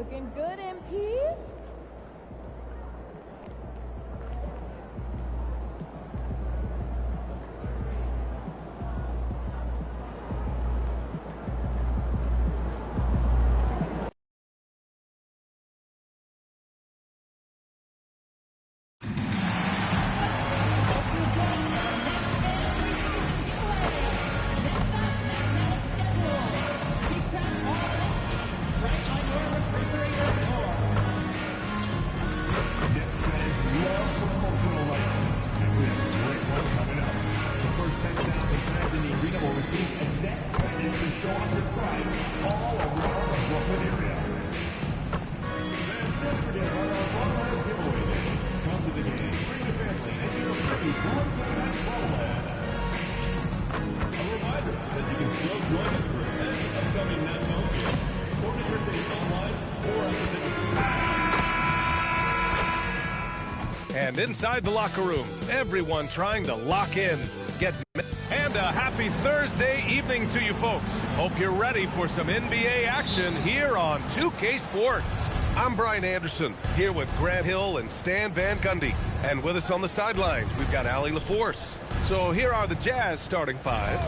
Looking good, MP? And inside the locker room, everyone trying to lock in, and a happy Thursday evening to you folks. Hope you're ready for some NBA action here on 2K Sports. I'm Brian Anderson, here with Grant Hill and Stan Van Gundy. And with us on the sidelines, we've got Allie LaForce. So here are the Jazz starting five.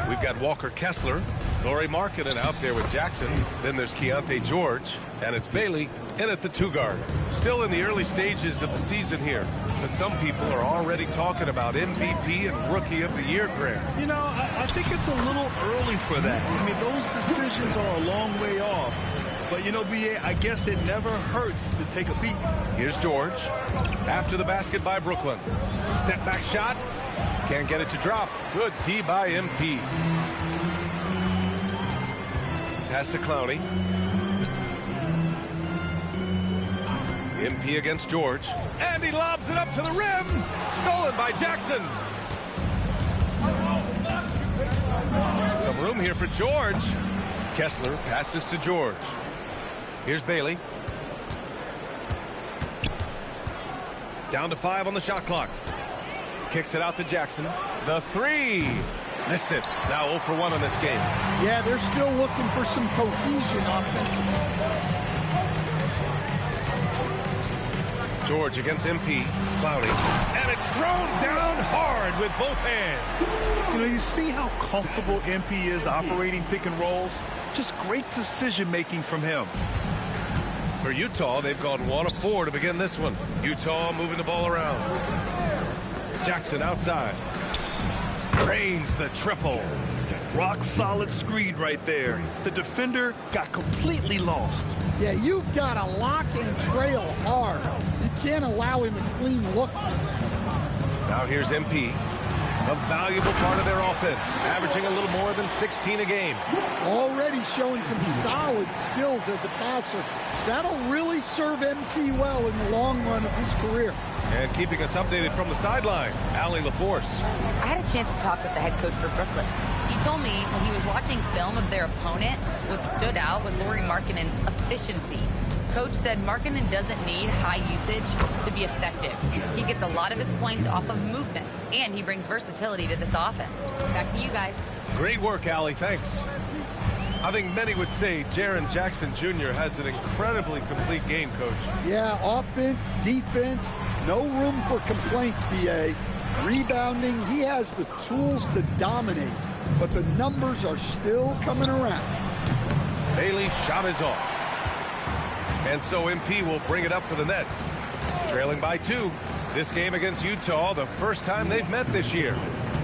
We've got Walker Kessler, Lauri Markkanen out there with Jackson. Then there's Keyonte George, and it's Bailey in at the two guard. Still in the early stages of the season here, but some people are already talking about MVP and Rookie of the Year, Grant. You know, I think it's a little early for that. I mean, those decisions are a long way off. But, you know, B.A., I guess it never hurts to take a peek. Here's George. After the basket by Brooklyn. Step back shot. Can't get it to drop. Good D by MP. Pass to Clowney. MP against George. And he lobs it up to the rim. Stolen by Jackson. Some room here for George. Kessler passes to George. Here's Bailey. Down to 5 on the shot clock. Kicks it out to Jackson. The three. Missed it. Now 0 for 1 on this game. Yeah, they're still looking for some cohesion offensively. George against MP. Clowney. And it's thrown down hard with both hands. You know, you see how comfortable MP is operating pick and rolls? Just great decision-making from him. For Utah, they've gone 1 of 4 to begin this one. Utah moving the ball around. Jackson outside. Drains the triple. Rock solid screen right there. The defender got completely lost. Yeah, you've got to lock and trail hard. You can't allow him a clean look. Now here's MP. A valuable part of their offense, averaging a little more than 16 a game. Already showing some solid skills as a passer. That'll really serve MP well in the long run of his career. And keeping us updated from the sideline, Allie LaForce. I had a chance to talk with the head coach for Brooklyn. He told me when he was watching film of their opponent, what stood out was Lauri Markkanen's efficiency. Coach said Markkanen doesn't need high usage to be effective. He gets a lot of his points off of movement, and he brings versatility to this offense. Back to you guys. Great work, Allie. Thanks. I think many would say Jaren Jackson Jr. has an incredibly complete game, Coach. Yeah, offense, defense, no room for complaints, B.A. Rebounding, he has the tools to dominate, but the numbers are still coming around. Bailey's shot is off. And so MP will bring it up for the Nets. Trailing by 2. This game against Utah, the first time they've met this year.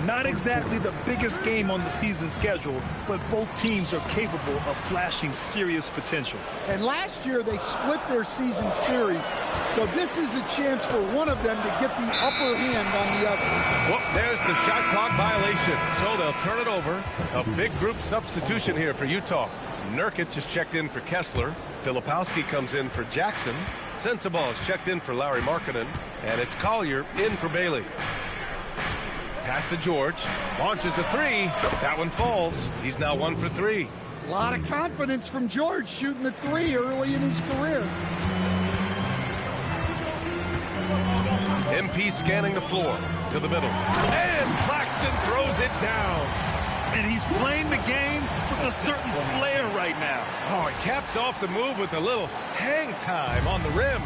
Not exactly the biggest game on the season schedule, but both teams are capable of flashing serious potential. And last year they split their season series, so this is a chance for one of them to get the upper hand on the other. Well, there's the shot clock violation, so they'll turn it over. A big group substitution here for Utah. Nurkic has checked in for Kessler. Filipowski comes in for Jackson. Sensabaugh has checked in for Lauri Markkanen. And it's Collier in for Bailey. Pass to George. Launches a three. That one falls. He's now 1 for 3. A lot of confidence from George shooting the three early in his career. MP scanning the floor to the middle. And Claxton throws it down. And he's playing the game with a certain flair right now. Oh, he caps off the move with a little hang time on the rim.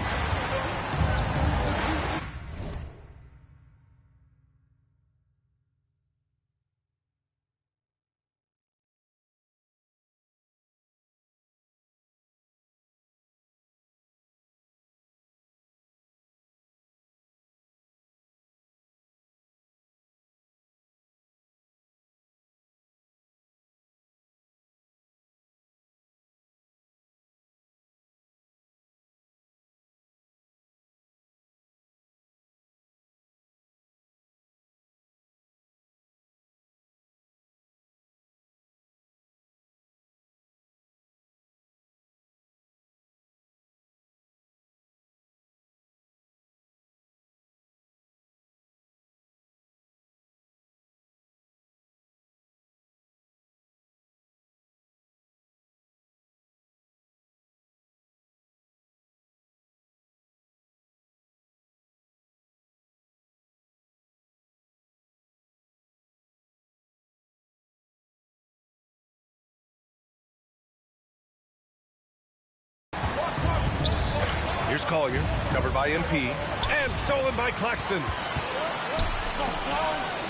Here's Collier, covered by MP, and stolen by Claxton.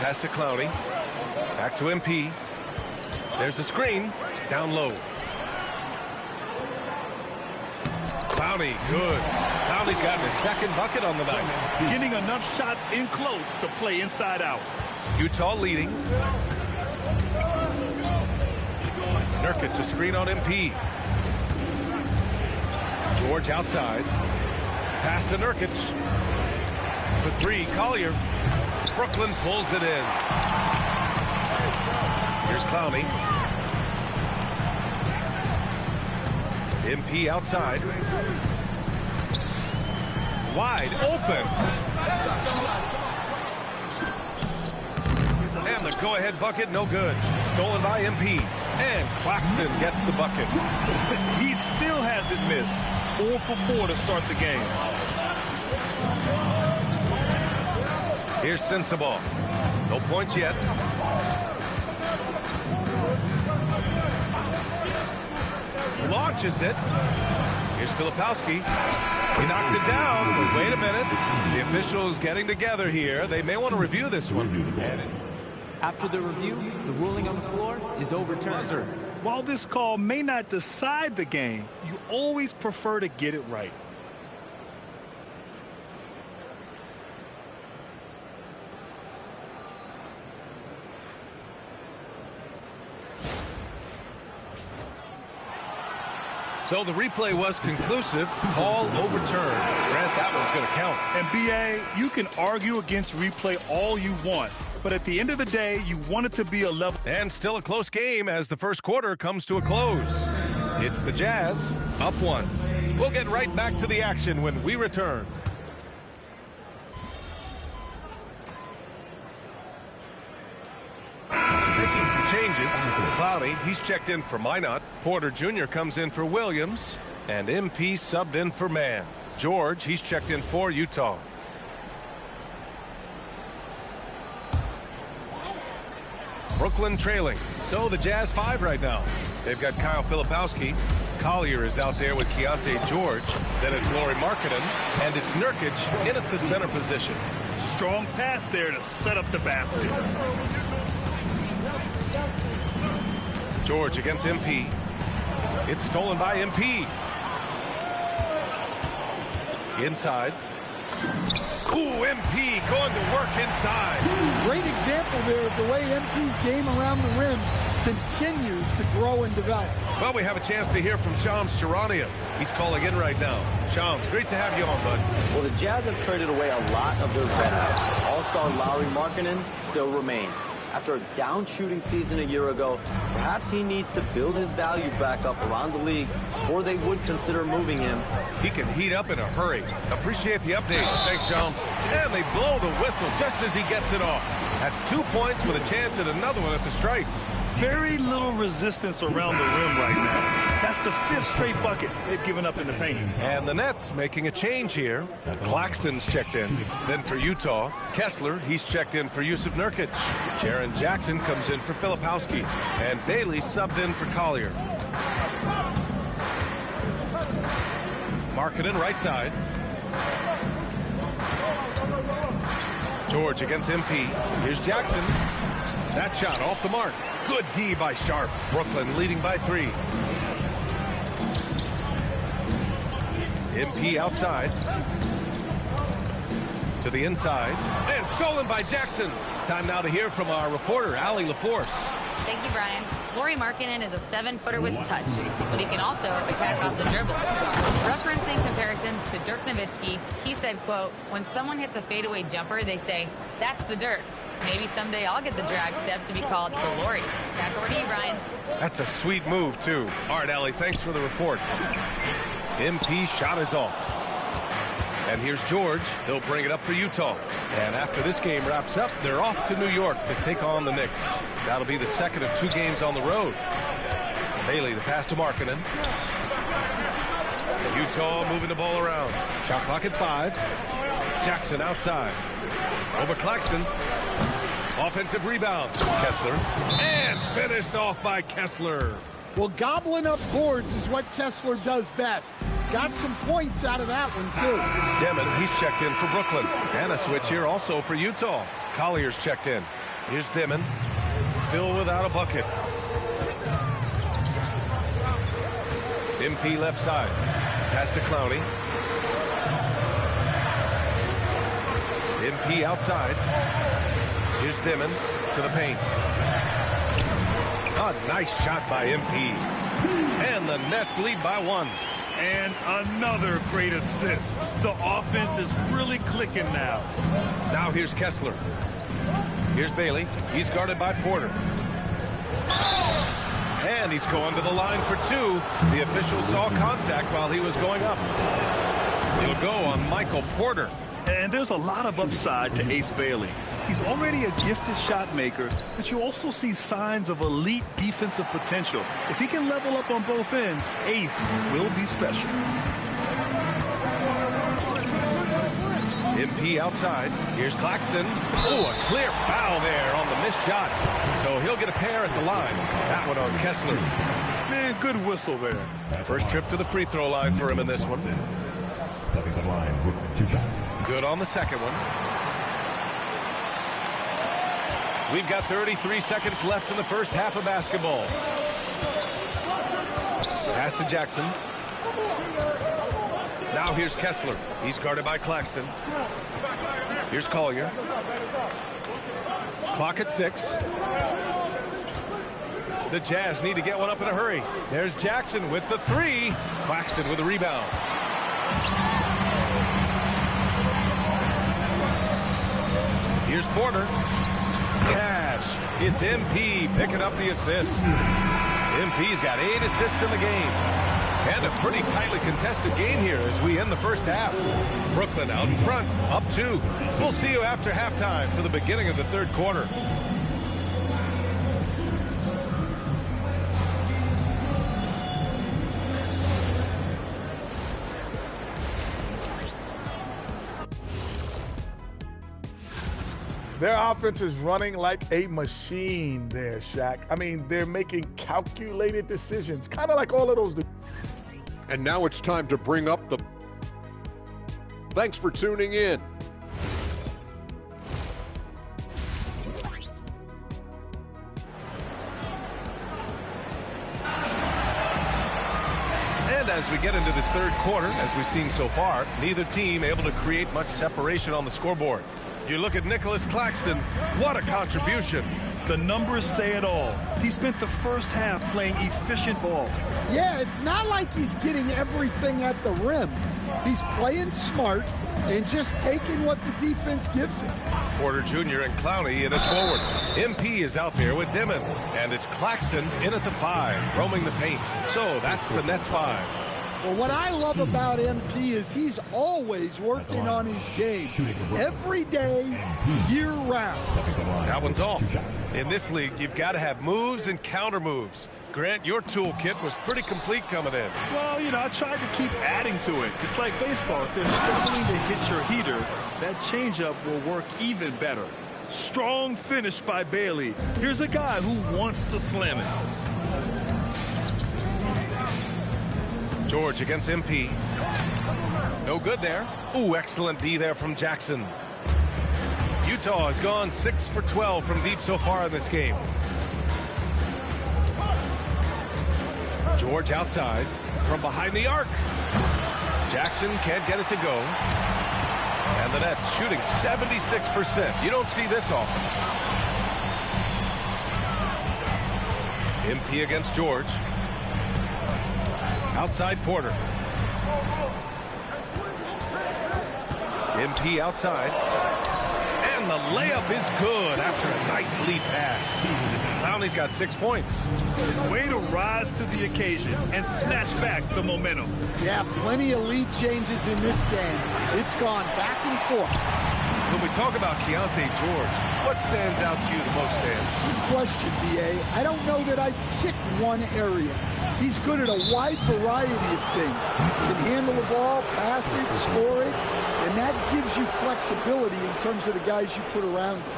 Pass to Clowney, back to MP. There's a screen, down low. Clowney, good. Clowney's gotten his second bucket on the night. Getting enough shots in close to play inside out. Utah leading. Nurkic, a screen on MP. George outside. Pass to Nurkic. For three, Collier. Brooklyn pulls it in. Here's Clowney. MP outside. Wide open. And the go-ahead bucket, no good. Stolen by MP. And Claxton gets the bucket. He still hasn't missed. 4 for 4 to start the game. Here's Sensabaugh. No points yet. Launches it. Here's Filipowski. He knocks it down. But wait a minute. The officials getting together here. They may want to review this one. After the review, the ruling on the floor is overturned. While this call may not decide the game, you always prefer to get it right. So the replay was conclusive. Call overturned. Grant, that one's going to count. And BA, you can argue against replay all you want, but at the end of the day, you want it to be a level. And still a close game as the first quarter comes to a close. It's the Jazz up 1. We'll get right back to the action when we return. Making some changes. Clowney, he's checked in for Minot. Porter Jr. comes in for Williams. And MP subbed in for Mann. George, he's checked in for Utah. Brooklyn trailing. So the Jazz 5 right now. They've got Kyle Filipowski. Collier is out there with Keontae George. Then it's Lauri Markkanen. And it's Nurkic in at the center position. Strong pass there to set up the basket. George against MP. It's stolen by MP. Inside. Ooh, MP going to work inside. Great example there of the way MP's game around the rim continues to grow and develop. Well, we have a chance to hear from Shams Charania. He's calling in right now. Shams, great to have you on, bud. Well, the Jazz have traded away a lot of their veterans. All-star Lauri Markkanen still remains. After a down-shooting season a year ago, perhaps he needs to build his value back up around the league before they would consider moving him. He can heat up in a hurry. Appreciate the update. Thanks, Shams. And they blow the whistle just as he gets it off. That's 2 points with a chance at another one at the stripe. Very little resistance around the rim right now. That's the 5th straight bucket they've given up in the paint. And the Nets making a change here. Claxton's checked in. Then for Utah, Kessler, he's checked in for Jusuf Nurkic. Jaren Jackson comes in for Filipowski. And Bailey subbed in for Collier. Markkanen right side. George against MP. Here's Jackson. That shot off the mark. Good D by Sharp. Brooklyn leading by 3. MP outside. To the inside. And stolen by Jackson. Time now to hear from our reporter, Allie LaForce. Thank you, Brian. Lauri Markkanen is a 7-footer with touch, but he can also attack off the dribble. Referencing comparisons to Dirk Nowitzki, he said, quote, when someone hits a fadeaway jumper, they say, that's the Dirk. Maybe someday I'll get the drag step to be called the Lauri. Back over to you, Brian. That's a sweet move, too. All right, Allie, thanks for the report. MP shot is off. And here's George. He'll bring it up for Utah. And after this game wraps up, they're off to New York to take on the Knicks. That'll be the second of 2 games on the road. Bailey, the pass to Markkanen. Utah moving the ball around. Shot clock at 5. Jackson outside. Over Claxton. Offensive rebound. Kessler. And finished off by Kessler. Well, gobbling up boards is what Kessler does best. Got some points out of that one, too. Demon, he's checked in for Brooklyn. And a switch here also for Utah. Collier's checked in. Here's Demon. Still without a bucket. MP left side. Pass to Clowney. MP outside. Here's Demon to the paint. A nice shot by MP. And the Nets lead by 1. And another great assist. The offense is really clicking now. Now here's Kessler. Here's Bailey. He's guarded by Porter. And he's going to the line for 2. The official saw contact while he was going up. He'll go on Michael Porter. And there's a lot of upside to Ace Bailey. He's already a gifted shot maker, but you also see signs of elite defensive potential. If he can level up on both ends, Ace will be special. MP outside. Here's Claxton. Oh, a clear foul there on the missed shot. So he'll get a pair at the line. That one on Kessler. Man, good whistle there. First trip to the free throw line for him in this one. Stepping the line with 2 shots. Good on the second one. We've got 33 seconds left in the first half of basketball. Pass to Jackson. Now here's Kessler. He's guarded by Claxton. Here's Collier. Clock at 6. The Jazz need to get one up in a hurry. There's Jackson with the 3. Claxton with a rebound. Here's Porter. Cash. It's MP picking up the assist. MP's got 8 assists in the game. And a pretty tightly contested game here as we end the first half. Brooklyn out in front, up 2. We'll see you after halftime for the beginning of the third quarter. Their offense is running like a machine there, Shaq. I mean, they're making calculated decisions, kind of like all of those. And now it's time to bring up the... Thanks for tuning in. And as we get into this third quarter, as we've seen so far, neither team able to create much separation on the scoreboard. You look at Nicholas Claxton, what a contribution. The numbers say it all. He spent the first half playing efficient ball. Yeah, it's not like he's getting everything at the rim. He's playing smart and just taking what the defense gives him. Porter Jr. and Clowney in at forward. MP is out there with Dimon. And it's Claxton in at the 5, roaming the paint. So that's the Nets 5. Well, what I love about MP is he's always working on his game. Every day, year-round. That one's off. In this league, you've got to have moves and counter moves. Grant, your toolkit was pretty complete coming in. Well, you know, I tried to keep adding to it. It's like baseball. If they're struggling to hit your heater, that changeup will work even better. Strong finish by Bailey. Here's a guy who wants to slam it. George against MP. No good there. Ooh, excellent D there from Jackson. Utah has gone 6 for 12 from deep so far in this game. George outside from behind the arc. Jackson can't get it to go. And the Nets shooting 76%. You don't see this often. MP against George. Outside Porter. MP outside. And the layup is good after a nice lead pass. Clowney's got 6 points. Way to rise to the occasion and snatch back the momentum. Yeah, plenty of lead changes in this game. It's gone back and forth. When we talk about Keontae George, what stands out to you the most, Dan? Good question, B.A. I don't know that I pick one area. He's good at a wide variety of things. Can handle the ball, pass it, score it, and that gives you flexibility in terms of the guys you put around him.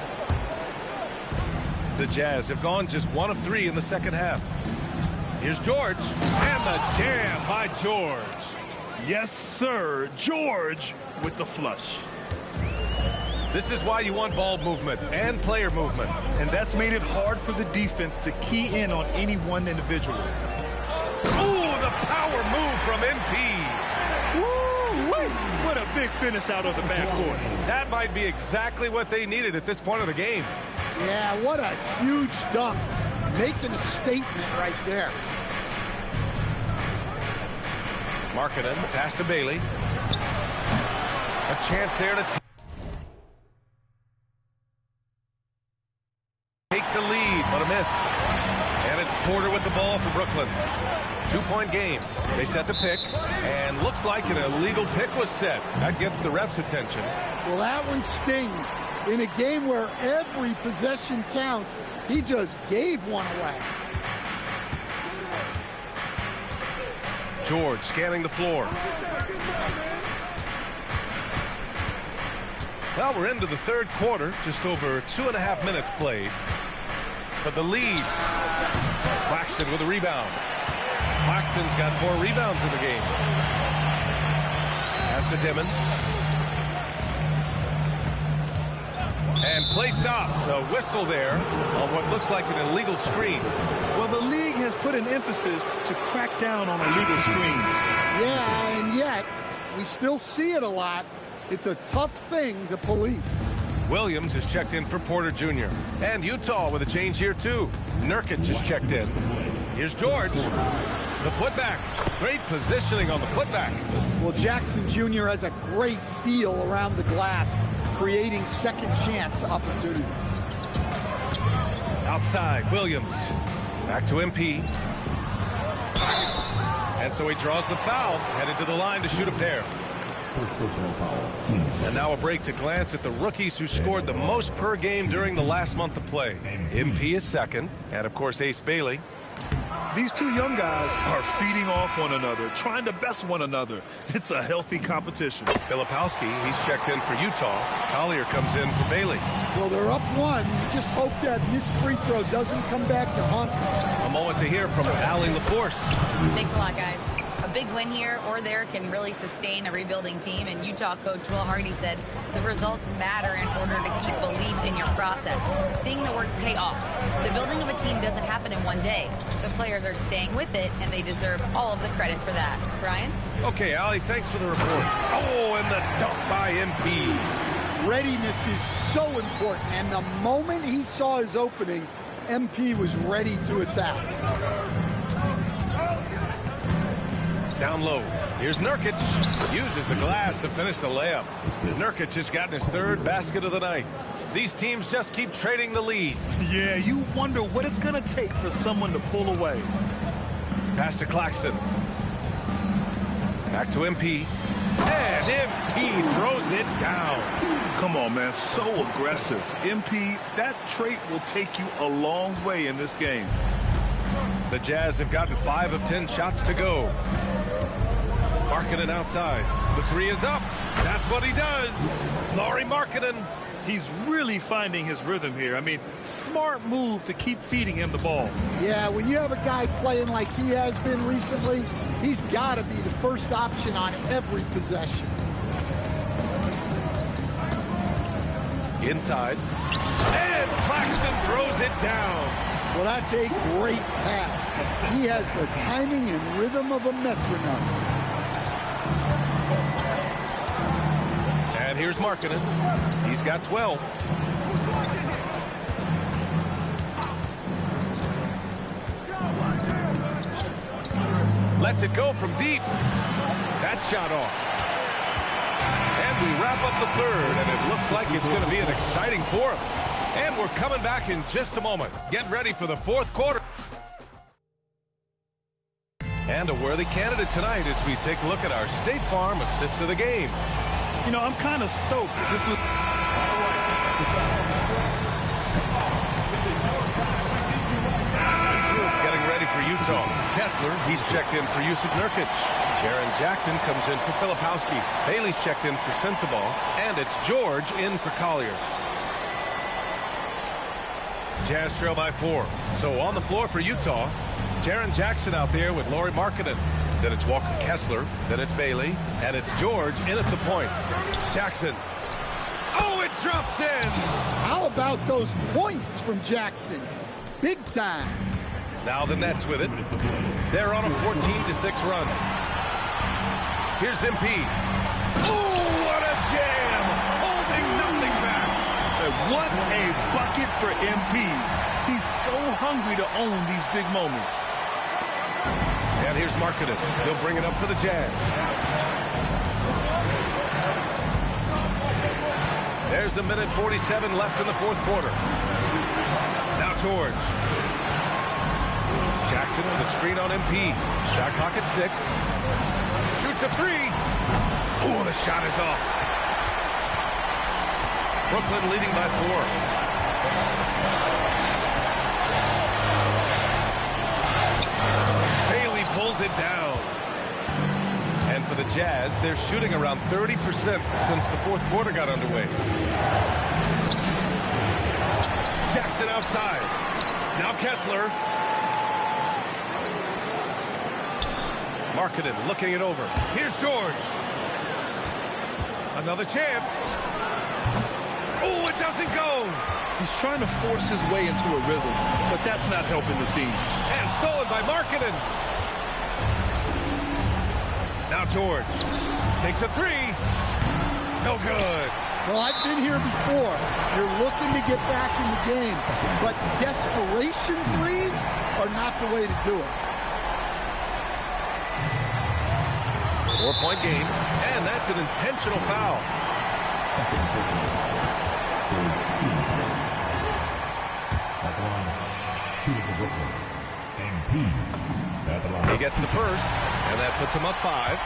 The Jazz have gone just 1 of 3 in the second half. Here's George, and the jam by George. Yes, sir. George with the flush. This is why you want ball movement and player movement. And that's made it hard for the defense to key in on any one individual. Ooh, the power move from MP. Woo-wee. What a big finish out of the backcourt. That might be exactly what they needed at this point of the game. Yeah, what a huge dunk. Making a statement right there. Markkanen, pass to Bailey. A chance there to take the lead, but a miss. And it's Porter with the ball for Brooklyn. 2-point game. They set the pick, and looks like an illegal pick was set. That gets the ref's attention. Well, that one stings. In a game where every possession counts, he just gave one away. George scanning the floor. Well, we're into the third quarter, just over 2.5 minutes played. For the lead, Claxton with a rebound. Claxton's got 4 rebounds in the game. Pass to Dimon. And play stops. A whistle there on what looks like an illegal screen. Well, the league has put an emphasis to crack down on illegal screens. Yeah, and yet we still see it a lot. It's a tough thing to police. Williams is checked in for Porter Jr. And Utah with a change here, too. Nurkic is checked in. Here's George. The putback. Great positioning on the putback. Well, Jackson Jr. has a great feel around the glass, creating second chance opportunities. Outside, Williams. Back to MP. And so he draws the foul, headed to the line to shoot a pair. And now a break to glance at the rookies who scored the most per game during the last month of play. MP is second, and of course Ace Bailey. These two young guys are feeding off one another, trying to best one another. It's a healthy competition. Filipowski, he's checked in for Utah. Collier comes in for Bailey. Well, they're up 1. You just hope that missed free throw doesn't come back to haunt them. A moment to hear from Allie LaForce. Thanks a lot, guys. A big win here or there can really sustain a rebuilding team, and Utah coach Will Hardy said the results matter in order to keep belief in your process. Seeing the work pay off. The building of a team doesn't happen in one day. The players are staying with it, and they deserve all of the credit for that. Brian? Okay, Allie, thanks for the report. Oh, and the dunk by MP. Readiness is so important, and the moment he saw his opening, MP was ready to attack. Down low. Here's Nurkic. Uses the glass to finish the layup. Nurkic has gotten his 3rd basket of the night. These teams just keep trading the lead. Yeah, you wonder what it's going to take for someone to pull away. Pass to Claxton. Back to MP. And MP throws it down. Come on, man. So aggressive. MP, that trait will take you a long way in this game. The Jazz have gotten 5 of 10 shots to go. Markkanen outside. The 3 is up. That's what he does. Lauri Markkanen. He's really finding his rhythm here. I mean, smart move to keep feeding him the ball. Yeah, when you have a guy playing like he has been recently, He's got to be the first option on every possession. Inside. And Claxton throws it down. Well, that's a great pass. He has the timing and rhythm of a metronome. And here's Markkanen. He's got 12. Lets it go from deep. That shot off. And we wrap up the third, and it looks like it's going to be an exciting fourth. And we're coming back in just a moment. Get ready for the fourth quarter. And a worthy candidate tonight as we take a look at our State Farm assist of the game. You know, I'm kind of stoked. This was... Getting ready for Utah. Kessler, he's checked in for Yusuf Nurkic. Jaren Jackson comes in for Filipowski. Bailey's checked in for Sensabaugh. And it's George in for Collier. Jazz trail by 4. So on the floor for Utah, Jaren Jackson out there with Lauri Markkanen. Then it's Walker Kessler. Then it's Bailey. And it's George in at the point. Jackson. Oh, it drops in. How about those points from Jackson? Big time. Now the Nets with it. They're on a 14-6 run. Here's MP. Oh, what a jam. Holding nothing back. What a bucket for MP. He's so hungry to own these big moments. And here's Markkanen. He'll bring it up for the Jazz. There's a minute 47 left in the fourth quarter. Now George. Jackson with a screen on MP. Shot clock at 6. Shoots a 3. Oh, the shot is off. Brooklyn leading by 4. Bailey pulls it down. And for the Jazz, they're shooting around 30% since the fourth quarter got underway. Jackson outside. Now Kessler. Markkanen looking it over. Here's George. Another chance. Oh, it doesn't go. He's trying to force his way into a rhythm, but that's not helping the team. And stolen by Markkanen. Now George takes a 3. No good. Well, I've been here before. You're looking to get back in the game, but desperation threes are not the way to do it. 4-point game, and that's an intentional foul. He gets the first, and that puts him up 5.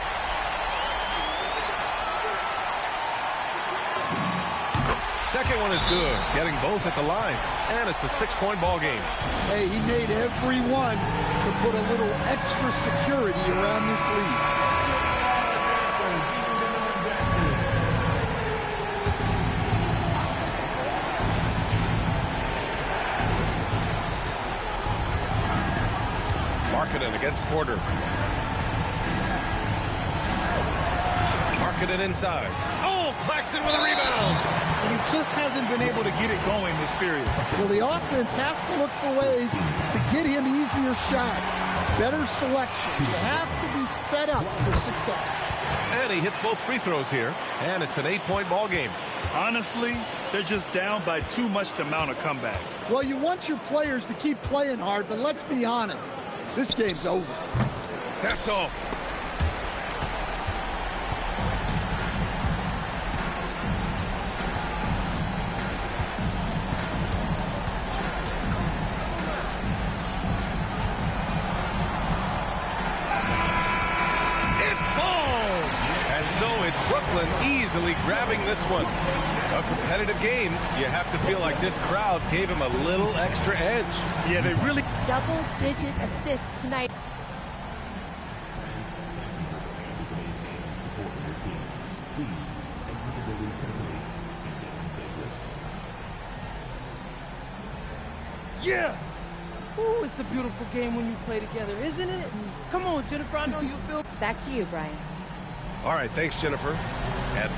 Second one is good, getting both at the line, and it's a 6-point ball game. Hey, he made every one to put a little extra security around this lead. Markkanen against Porter. Markkanen inside. Oh, Claxton with a rebound. And he just hasn't been able to get it going this period. Well, the offense has to look for ways to get him easier shots, better selection. You have to be set up for success. And he hits both free throws here, and it's an 8-point ball game. Honestly, they're just down by too much to mount a comeback. Well, you want your players to keep playing hard, but let's be honest. This game's over. That's all. It falls! And so it's Brooklyn easily grabbing this one. A competitive game. You have to feel like this crowd gave him a little extra edge. Yeah, they really... Double-digit assists tonight. Yeah! Ooh, it's a beautiful game when you play together, isn't it? Come on, Jennifer, I know you feel... Back to you, Brian. All right, thanks, Jennifer. And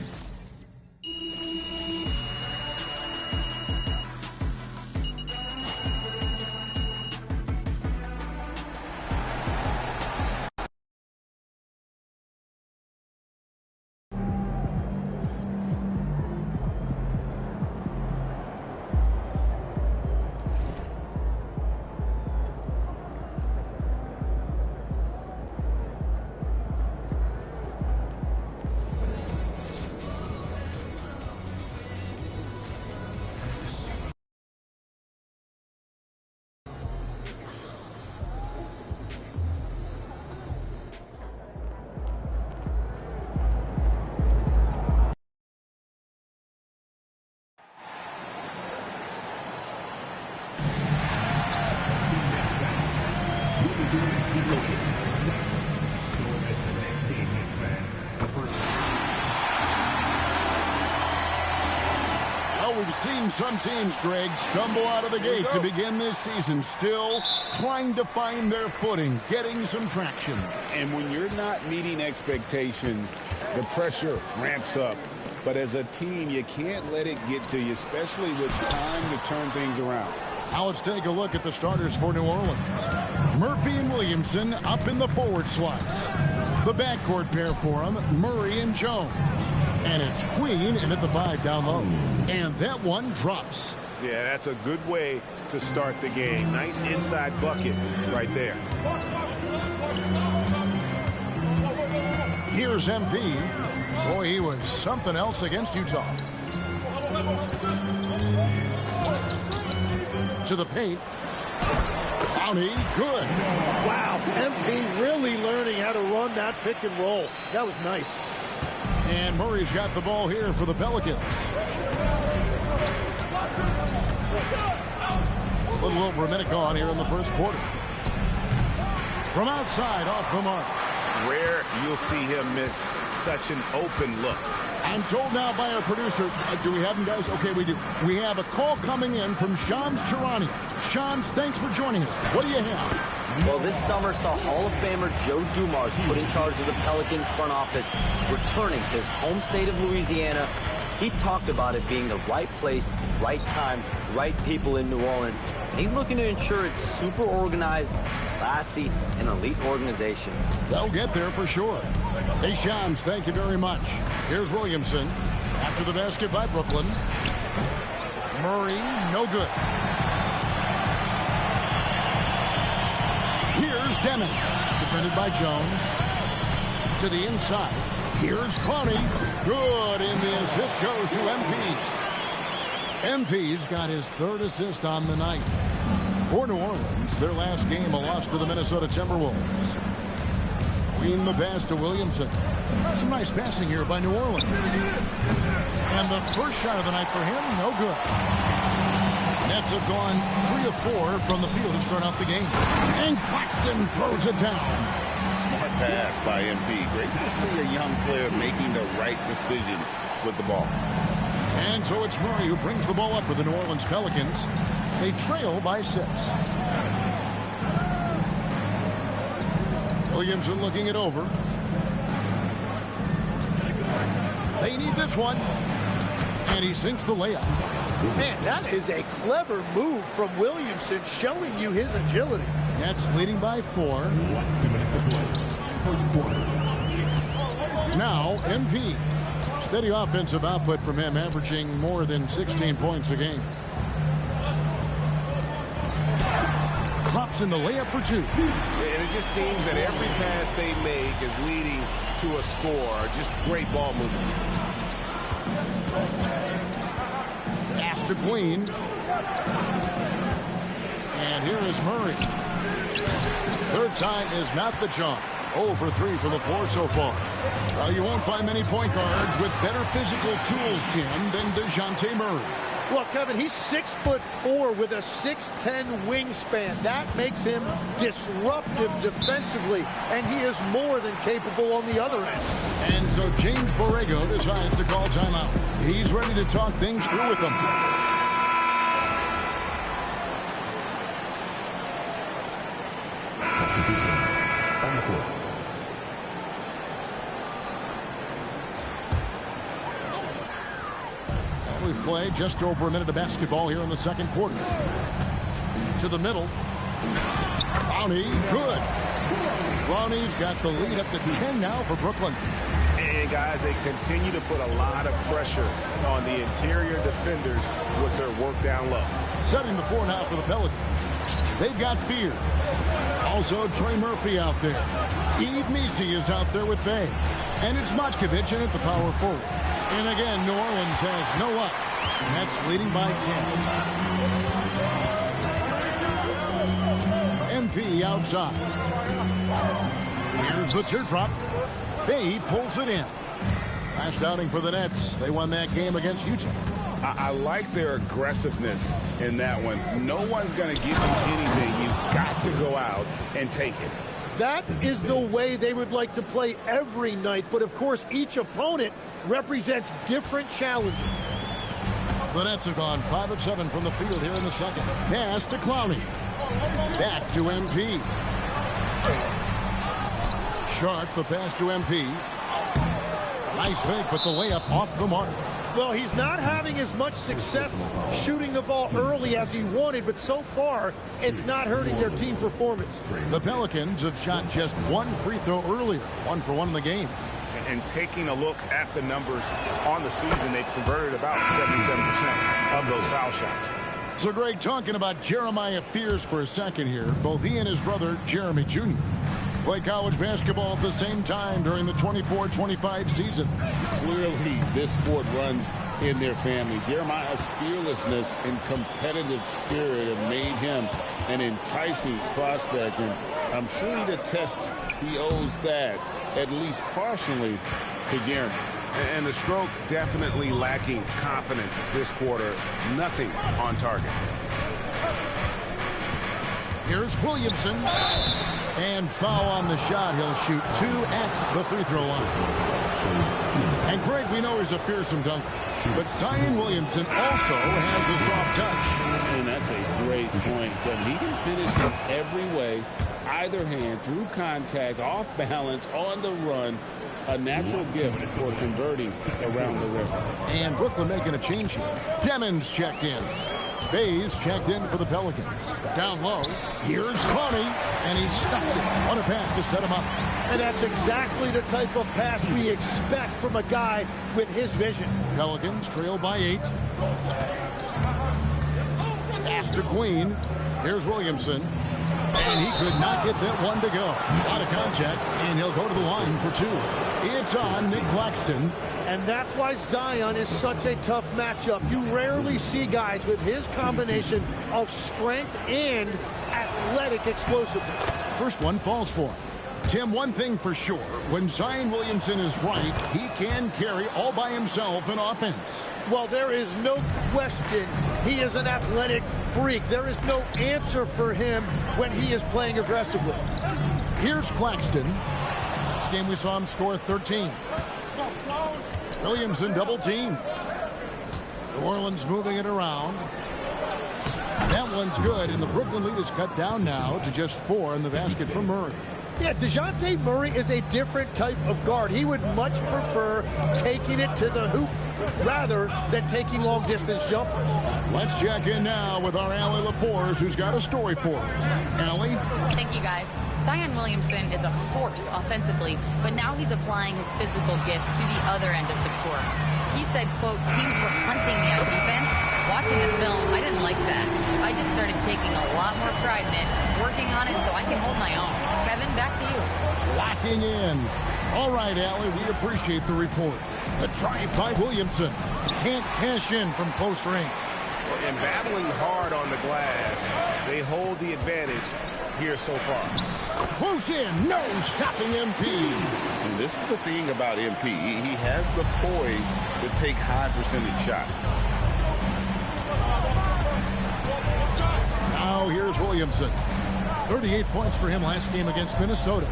Well, we've seen some teams, Greg, stumble out of the gate to begin this season, still trying to find their footing, getting some traction. And when you're not meeting expectations, the pressure ramps up. But as a team, you can't let it get to you, especially with time to turn things around. Now let's take a look at the starters for New Orleans. Murphy and Williamson up in the forward slots. The backcourt pair for them, Murray and Jones. And it's Queen in at the 5 down low. And that one drops. Yeah, that's a good way to start the game. Nice inside bucket right there. Here's MP. Boy, he was something else against Utah. To the paint. Clowney, good. Wow, MP really learning how to run that pick and roll. That was nice. And Murray's got the ball here for the Pelicans. A little over a minute gone here in the first quarter. From outside, off the mark. Rare you'll see him miss such an open look. I'm told now by our producer, do we have him, guys? Okay, we do. We have a call coming in from Shams Charania. Shams, thanks for joining us. What do you have? Well, this summer saw Hall of Famer Joe Dumars put in charge of the Pelicans front office, returning to his home state of Louisiana. He talked about it being the right place, right time, right people in New Orleans. He's looking to ensure it's super organized, classy, and elite organization. They'll get there for sure. Hey, Shams, thank you very much. Here's Williamson. After the basket by Brooklyn. Murray, no good. Here's Deming. Defended by Jones. To the inside. Here's Clowney. Good, and the assist goes to MP. MP's got his third assist on the night. For New Orleans, their last game, a loss to the Minnesota Timberwolves. Queen the pass to Williamson. Some nice passing here by New Orleans. And the first shot of the night for him, no good. Nets have gone 3 of 4 from the field to start out the game. And Claxton throws it down. Smart pass by MP. Great to see a young player making the right decisions with the ball. And so it's Murray who brings the ball up for the New Orleans Pelicans. They trail by 6. Williamson looking it over. They need this one. And he sinks the layup. Man, that is a clever move from Williamson, showing you his agility. Nets leading by 4. Now, MP. Steady offensive output from him, averaging more than 16 points a game. Drops in the layup for 2. And it just seems that every pass they make is leading to a score. Just great ball movement. Pass to Queen. And here is Murray. Third time is not the charm. 0 for 3 from the floor so far. Well, you won't find many point guards with better physical tools, Tim, than DeJounte Murray. Look, Kevin, he's 6'4" with a 6'10" wingspan. That makes him disruptive defensively, and he is more than capable on the other end. And so James Borrego decides to call timeout. He's ready to talk things through with them. court. We've played just over a minute of basketball here in the second quarter. To the middle. Clowney, good. Clowney's got the lead up to 10 now for Brooklyn. And guys, they continue to put a lot of pressure on the interior defenders with their work down low. Setting the floor now for the Pelicans. They've got Fear. Also Trey Murphy out there. Eve Messi is out there with Bay. And it's Matkovic in at the power forward. And again, New Orleans has no up. And that's leading by 10. MP outside. Here's the teardrop. Bay pulls it in. Last outing for the Nets. They won that game against Utah. I like their aggressiveness in that one. No one's going to give you anything. You've got to go out and take it. That is the way they would like to play every night. But, of course, each opponent represents different challenges. The Nets have gone 5 of 7 from the field here in the second. Pass to Clowney. Back to MP. Sharp, the pass to MP. Nice fake, but the layup off the mark. Well, he's not having as much success shooting the ball early as he wanted, but so far, it's not hurting their team performance. The Pelicans have shot just one free throw earlier, 1 for 1 in the game. And taking a look at the numbers on the season, they've converted about 77% of those foul shots. So, Greg, talking about Jeremiah Fears for a second here, both he and his brother, Jeremy Jr., play college basketball at the same time during the 24-25 season. Clearly, this sport runs in their family. Jeremiah's fearlessness and competitive spirit have made him an enticing prospect, and I'm sure the test he owes that, at least partially, to Jeremy. And the stroke definitely lacking confidence this quarter. Nothing on target. Here's Williamson. And foul on the shot. He'll shoot 2 at the free throw line. And Greg, we know he's a fearsome dunker. But Zion Williamson also has a soft touch. And that's a great point, Kevin. He can finish in every way. Either hand, through contact, off balance, on the run. A natural gift for converting around the rim. And Brooklyn making a change here. Demons checked in. Bays checked in for the Pelicans. Down low, here's Clowney, and he stuffs it. What a pass to set him up. And that's exactly the type of pass we expect from a guy with his vision. Pelicans trail by 8. Pass to Queen. Here's Williamson. And he could not get that one to go. Out of contact, and he'll go to the line for 2. It's on Nick Claxton. And that's why Zion is such a tough matchup. You rarely see guys with his combination of strength and athletic explosiveness. First one falls for him. Tim, one thing for sure, when Zion Williamson is right, he can carry all by himself in offense. Well, there is no question he is an athletic freak. There is no answer for him when he is playing aggressively. Here's Claxton. Last game we saw him score 13. Williamson double team. New Orleans moving it around. That one's good, and the Brooklyn lead is cut down now to just 4 in the basket for Murray. Yeah, DeJounte Murray is a different type of guard. He would much prefer taking it to the hoop rather than taking long-distance jumpers. Let's check in now with our Allie LaForce, who's got a story for us. Allie? Thank you, guys. Zion Williamson is a force offensively, but now he's applying his physical gifts to the other end of the court. He said, quote, teams were hunting me on defense. Watching the film, I didn't like that. I just started taking a lot more pride in it, working on it so I can hold my own. Kevin, back to you. Locking in. All right, Allie, we appreciate the report. The drive by Williamson. Can't cash in from close range. And battling hard on the glass, they hold the advantage here so far. Close in, no stopping MP. And this is the thing about MP. He has the poise to take high percentage shots. Now here's Williamson. 38 points for him last game against Minnesota.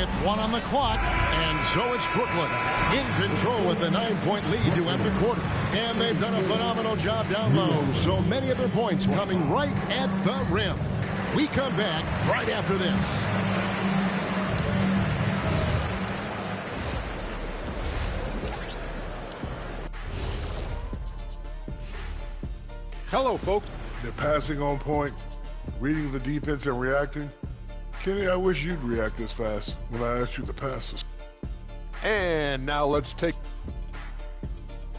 with 1 on the clock. And so it's Brooklyn in control with the 9-point lead to end the quarter. And they've done a phenomenal job down low. So many of their points coming right at the rim. We come back right after this. Hello, folks. They're passing on point, reading the defense and reacting. Kenny, I wish you'd react this fast when I asked you to pass us. And now let's take...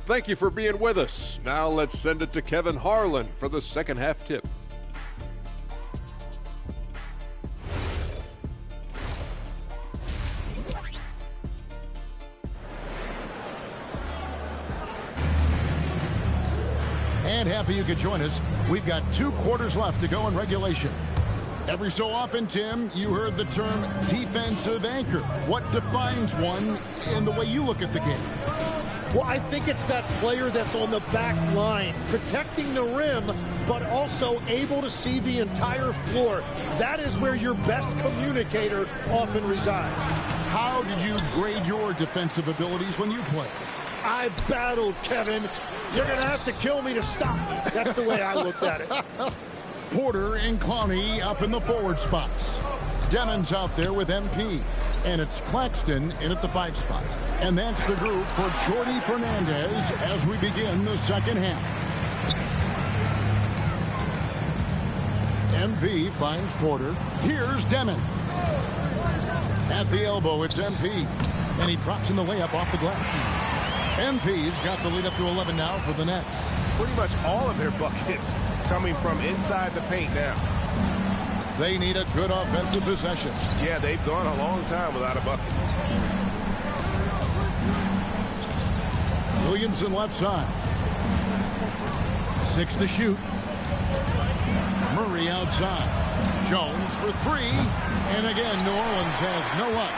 Thank you for being with us. Now let's send it to Kevin Harlan for the second half tip. And happy you could join us. We've got 2 quarters left to go in regulation. Every so often, Tim, you heard the term defensive anchor. What defines one in the way you look at the game? Well, I think it's that player that's on the back line, protecting the rim, but also able to see the entire floor. That is where your best communicator often resides. How did you grade your defensive abilities when you played? I battled, Kevin. You're going to have to kill me to stop. That's the way I looked at it. Porter and Clowney up in the forward spots. Demon's out there with MP. And it's Claxton in at the 5 spot. And that's the group for Jordi Fernandez as we begin the second half. MP finds Porter. Here's Demon. At the elbow, it's MP. And he drops in the layup off the glass. MP's got the lead up to 11 now for the Nets. Pretty much all of their buckets coming from inside the paint now. They need a good offensive possession. Yeah, they've gone a long time without a bucket. Williamson left side. 6 to shoot. Murray outside. Jones for 3. And again, New Orleans has no luck.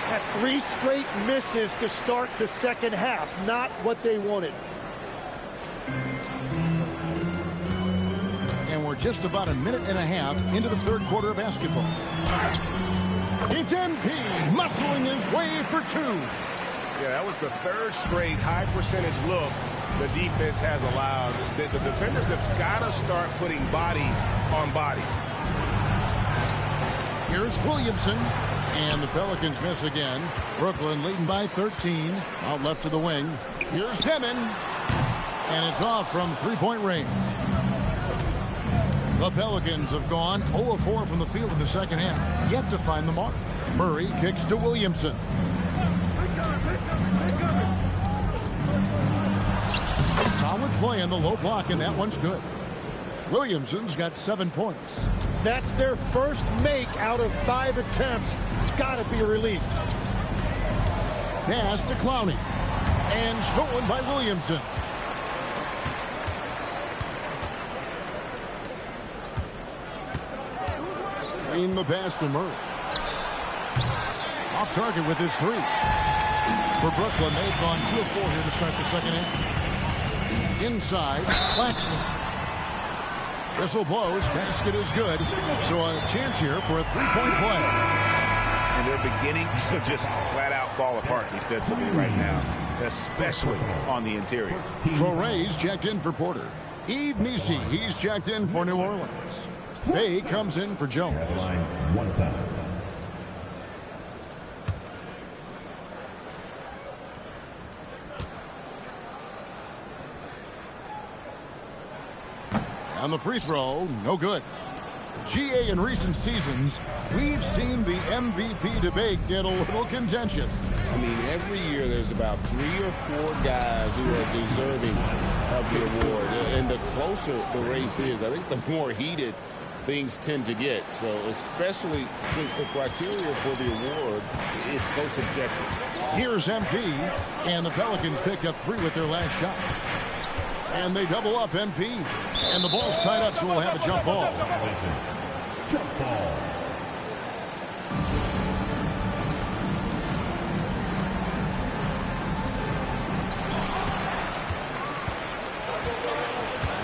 That's 3 straight misses to start the second half. Not what they wanted. And we're just about a minute and a half into the third quarter of basketball. It's MP muscling his way for 2. Yeah, that was the 3rd straight high percentage look the defense has allowed. The defenders have got to start putting bodies on bodies. Here's Williamson. And the Pelicans miss again. Brooklyn leading by 13. Out left to the wing. Here's Demon. And it's off from 3-point range. The Pelicans have gone 0 of 4 from the field in the second half. Yet to find the mark. Murray kicks to Williamson. Solid play on the low block, and that one's good. Williamson's got 7 points. That's their first make out of 5 attempts. It's got to be a relief. Pass to Clowney. And stolen by Williamson. Green the pass to Murray. Off target with his 3. For Brooklyn, they've gone 2 of 4 here to start the second half. Inside, Claxton. Whistle blows, basket is good. So a chance here for a 3-point play. And they're beginning to just flat out fall apart defensively right now, especially on the interior. Torres checked in for Porter. Yves Nisi, he's checked in for New Orleans. Bay comes in for Jones. One time. On the free throw, no good. GA in recent seasons, we've seen the MVP debate get a little contentious. I mean, every year there's about 3 or 4 guys who are deserving of the award. And the closer the race is, I think the more heated things tend to get. So especially since the criteria for the award is so subjective. Here's MP, and the Pelicans pick up 3 with their last shot. And they double up MP. And the ball's tied up, so we'll have a jump ball. Jump ball.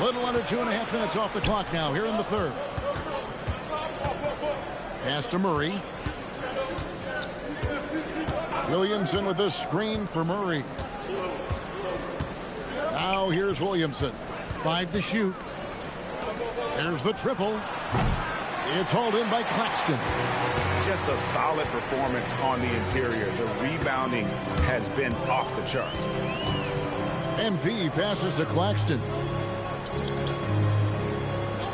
Little under 2.5 minutes off the clock now here in the third. Pass to Murray. Williamson with the screen for Murray. Now here's Williamson. 5 to shoot. There's the triple. It's hauled in by Claxton. Just a solid performance on the interior. The rebounding has been off the charts. MP passes to Claxton.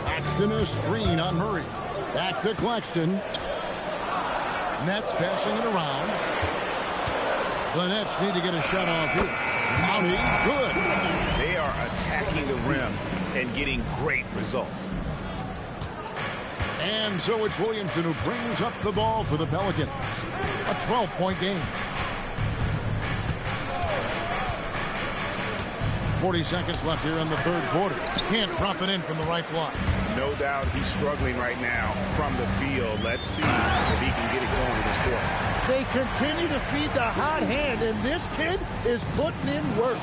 Claxton is screen on Murray. Back to Claxton. Nets passing it around. The Nets need to get a shot off here. Mounty, good. They are attacking the rim and getting great results. And so it's Williamson who brings up the ball for the Pelicans. A 12-point game. 40 seconds left here in the third quarter. Can't drop it in from the right block. No doubt he's struggling right now from the field. Let's see if he can get it going in this quarter. They continue to feed the hot hand, and this kid is putting in work.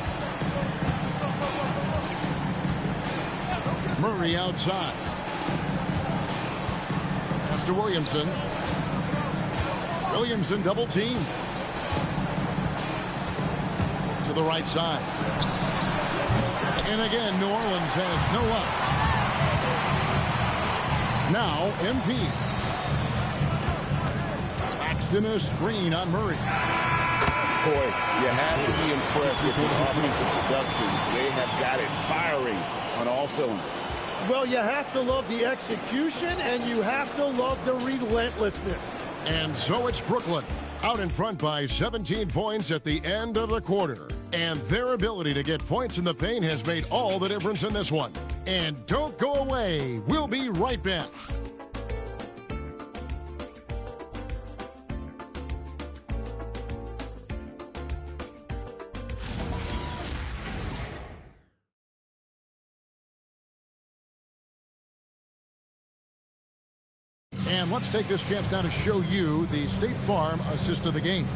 Murray outside. Pass to Williamson. Williamson double team. To the right side. And again, New Orleans has no luck. Now, MP. Claxton a screen on Murray. Boy, you have to be impressed with the offensive production. They have got it firing on all cylinders. Well, you have to love the execution, and you have to love the relentlessness. And so it's Brooklyn, out in front by 17 points at the end of the quarter. And their ability to get points in the paint has made all the difference in this one. And don't go away. We'll be right back. And let's take this chance now to show you the State Farm assist of the game.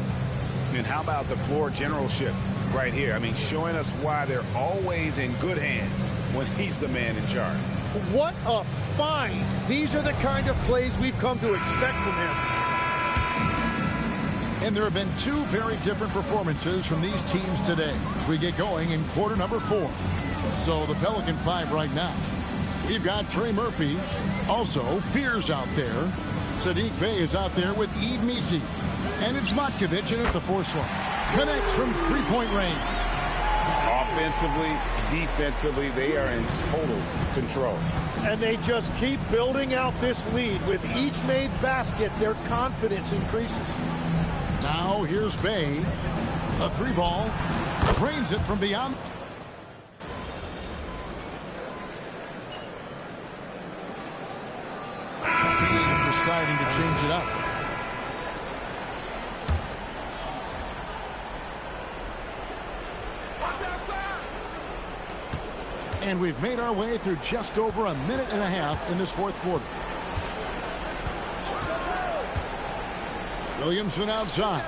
And how about the floor generalship right here? I mean, showing us why they're always in good hands when he's the man in charge. What a find. These are the kind of plays we've come to expect from him. And there have been two very different performances from these teams today as we get going in quarter number 4. So the Pelican 5 right now. We've got Trey Murphy. Also, Fears out there. Sadiq Bey is out there with Eve Misi. And it's Matkovic in at the force line. Connects from three-point range. Offensively, defensively, they are in total control. And they just keep building out this lead. With each made basket, their confidence increases. Now here's Bey. A three ball. Drains it from beyond. Deciding to change it up. And we've made our way through just over a minute and a half in this fourth quarter. Williamson outside.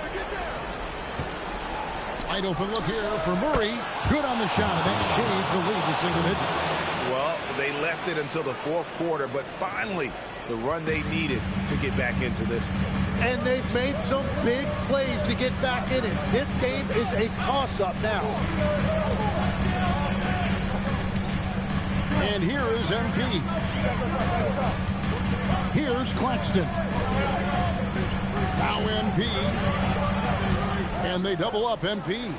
Wide open look here for Murray. Good on the shot, and that changed the lead to single digits. Well, they left it until the fourth quarter, but finally the run they needed to get back into this one. And they've made some big plays to get back in it. This game is a toss-up now. And here is MP. Here's Claxton. Now MP. And they double up MP.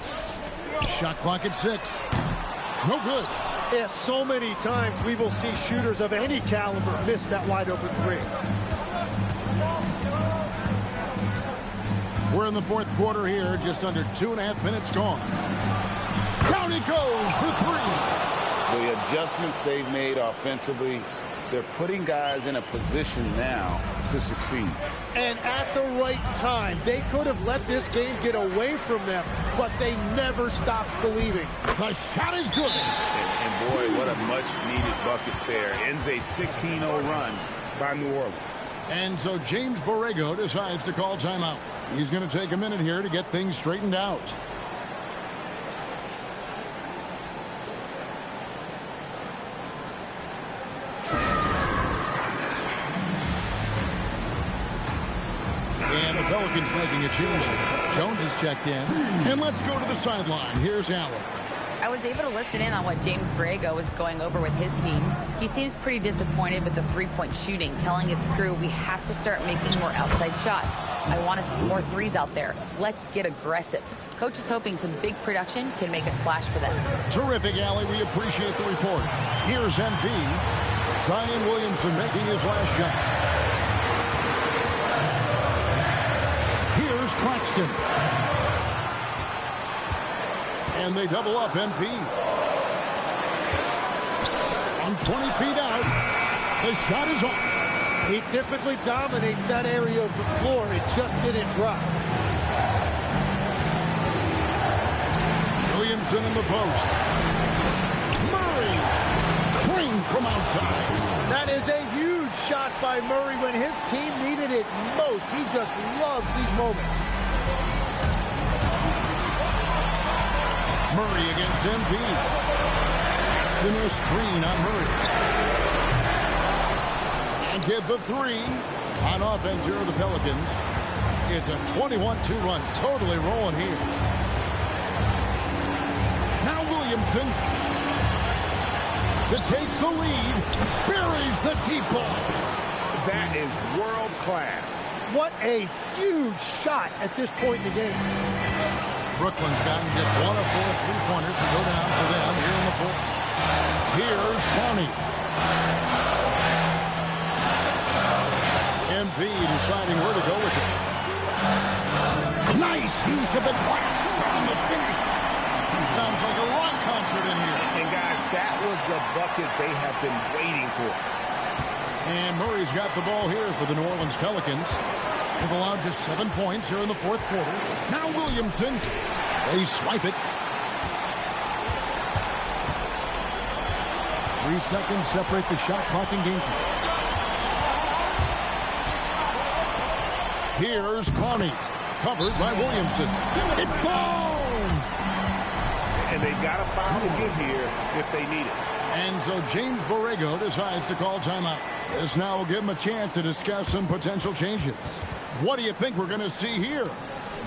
Shot clock at 6. No good. Yeah, so many times we will see shooters of any caliber miss that wide open three. We're in the fourth quarter here, just under 2.5 minutes gone. Down he goes for 3. The adjustments they've made offensively, they're putting guys in a position now to succeed. And at the right time, they could have let this game get away from them, but they never stopped believing. The shot is good. And boy, what a much-needed bucket there. Ends a 16-0 run by New Orleans. And so James Borrego decides to call timeout. He's going to take a minute here to get things straightened out. And the Pelicans making a change. Jones is checked in. And let's go to the sideline. Here's Allen. I was able to listen in on what James Borrego was going over with his team. He seems pretty disappointed with the three-point shooting, telling his crew we have to start making more outside shots. I want to see more threes out there. Let's get aggressive. Coach is hoping some big production can make a splash for them. Terrific, Allie. We appreciate the report. Here's MP. Zion Williamson making his last shot. Here's Claxton. And they double up MP. From 20 feet out, the shot is off. He typically dominates that area of the floor. It just didn't drop. Williamson in the post. Murray. Cream from outside. That is a huge shot by Murray when his team needed it most. He just loves these moments. Murray against MP. That's the screen on Murray. And get the three. On offense here are the Pelicans. It's a 21-2 run. Totally rolling here. Now Williamson to take the lead. Buries the deep ball. That is world class. What a huge shot at this point in the game. Brooklyn's gotten just 1 of 4 three-pointers to go down for them here in the fourth. Here's Carney. MP deciding where to go with it. Nice use of the glass on the finish. Sounds like a rock concert in here. And guys, that was the bucket they have been waiting for. And Murray's got the ball here for the New Orleans Pelicans. They've allowed just 7 points here in the fourth quarter. Now Williamson. They swipe it. 3 seconds separate the shot clock and game clock. Here's Carney. Covered by Williamson. It falls! And they've got a foul to give here if they need it. And so James Borrego decides to call timeout. This now will give him a chance to discuss some potential changes. What do you think we're going to see here?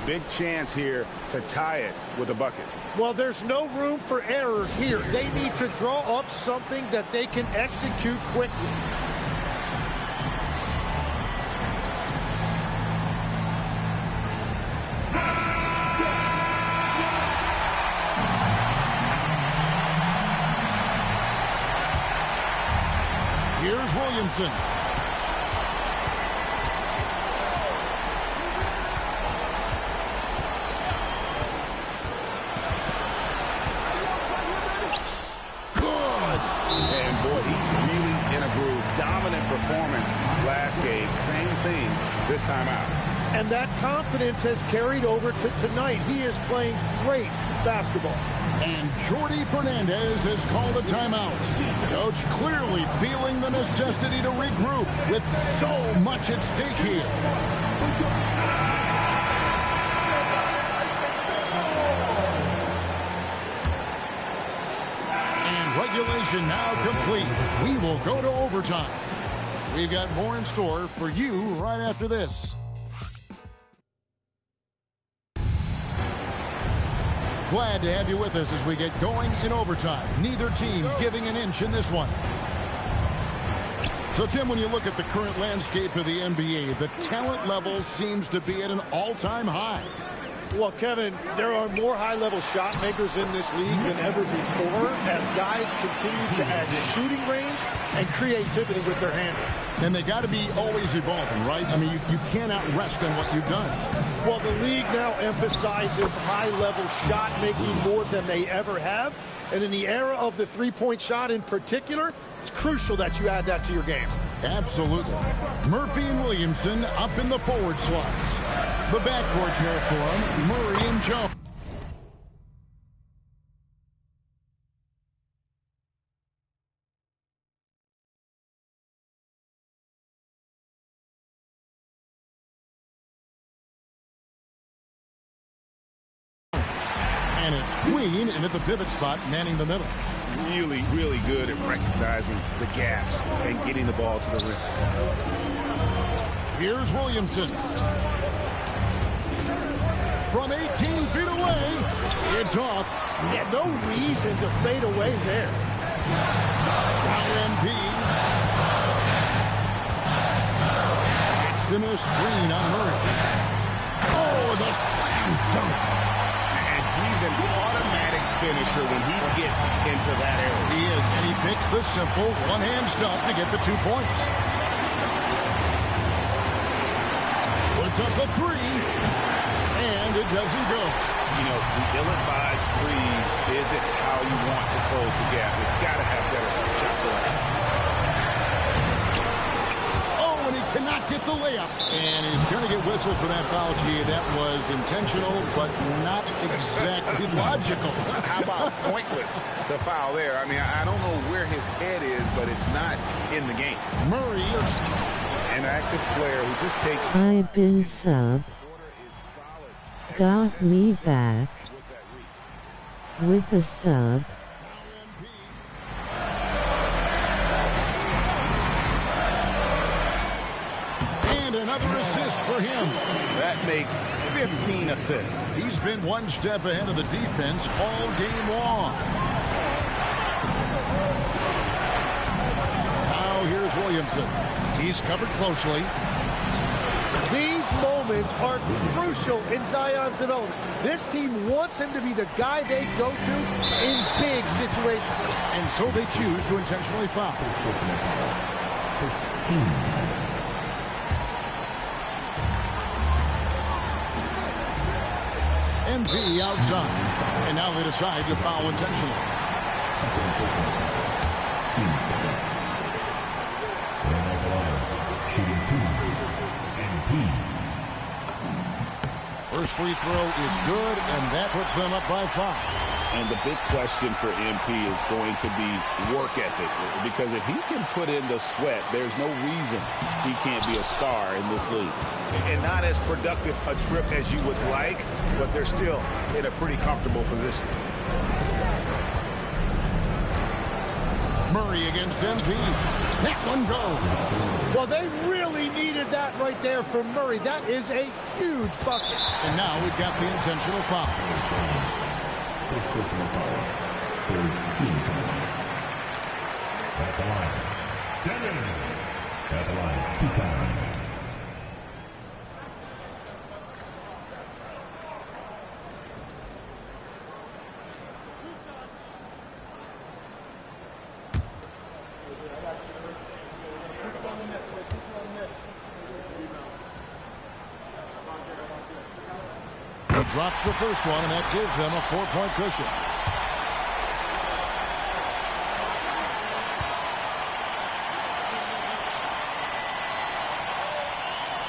Big chance here to tie it with a bucket. Well, there's no room for error here. They need to draw up something that they can execute quickly. Here's Williamson. Performance last game, same thing this time out. And that confidence has carried over to tonight. He is playing great basketball. And Jordi Fernandez has called a timeout. Coach clearly feeling the necessity to regroup with so much at stake here. And regulation now complete. We will go to overtime. We've got more in store for you right after this. Glad to have you with us as we get going in overtime. Neither team giving an inch in this one. So, Tim, when you look at the current landscape of the NBA, the talent level seems to be at an all-time high. Well, Kevin, there are more high-level shot makers in this league than ever before as guys continue to add shooting range and creativity with their handle. And they got to be always evolving, right? I mean, you cannot rest on what you've done. Well, the league now emphasizes high-level shot making more than they ever have. And in the era of the three-point shot in particular, it's crucial that you add that to your game. Absolutely. Murphy and Williamson up in the forward slots. The backcourt here for them, Murray and Jones. And it's Queen in at the pivot spot, manning the middle. Really, really good at recognizing the gaps and getting the ball to the rim. Here's Williamson. from 18 feet away. It's off. Yeah, no reason to fade away there. Now MP. In a screen on Murray. Oh, the slam dunk. And he's an automatic finisher when he gets into that area. He is, and he picks the simple one-hand stuff to get the 2 points. Puts up the 3, and it doesn't go. You know, the ill-advised threes isn't how you want to close the gap. You've got to have better shot selection. And he cannot get the layup. And he's going to get whistled for that foul, G. That was intentional, but not exactly logical. How about pointless to foul there? I mean, I don't know where his head is, but it's not in the game. Murray. An active player who just takes... I've been sub. Got me back. With a sub. Another assist for him. That makes 15 assists. He's been one step ahead of the defense all game long. Now here's Williamson. He's covered closely. These moments are crucial in Zion's development. This team wants him to be the guy they go to in big situations. And so they choose to intentionally foul. MP outside, and now they decide to foul intentionally. First free throw is good, and that puts them up by 5. And the big question for MP is going to be work ethic. Because if he can put in the sweat, there's no reason he can't be a star in this league. And not as productive a trip as you would like, but they're still in a pretty comfortable position. Murray against MP. That one goes. Well, they really needed that right there from Murray. That is a huge bucket. And now we've got the intentional foul. First personal foul. 13. At the line. Dennis. At the line. 2 times. Drops the first one, and that gives them a 4-point cushion.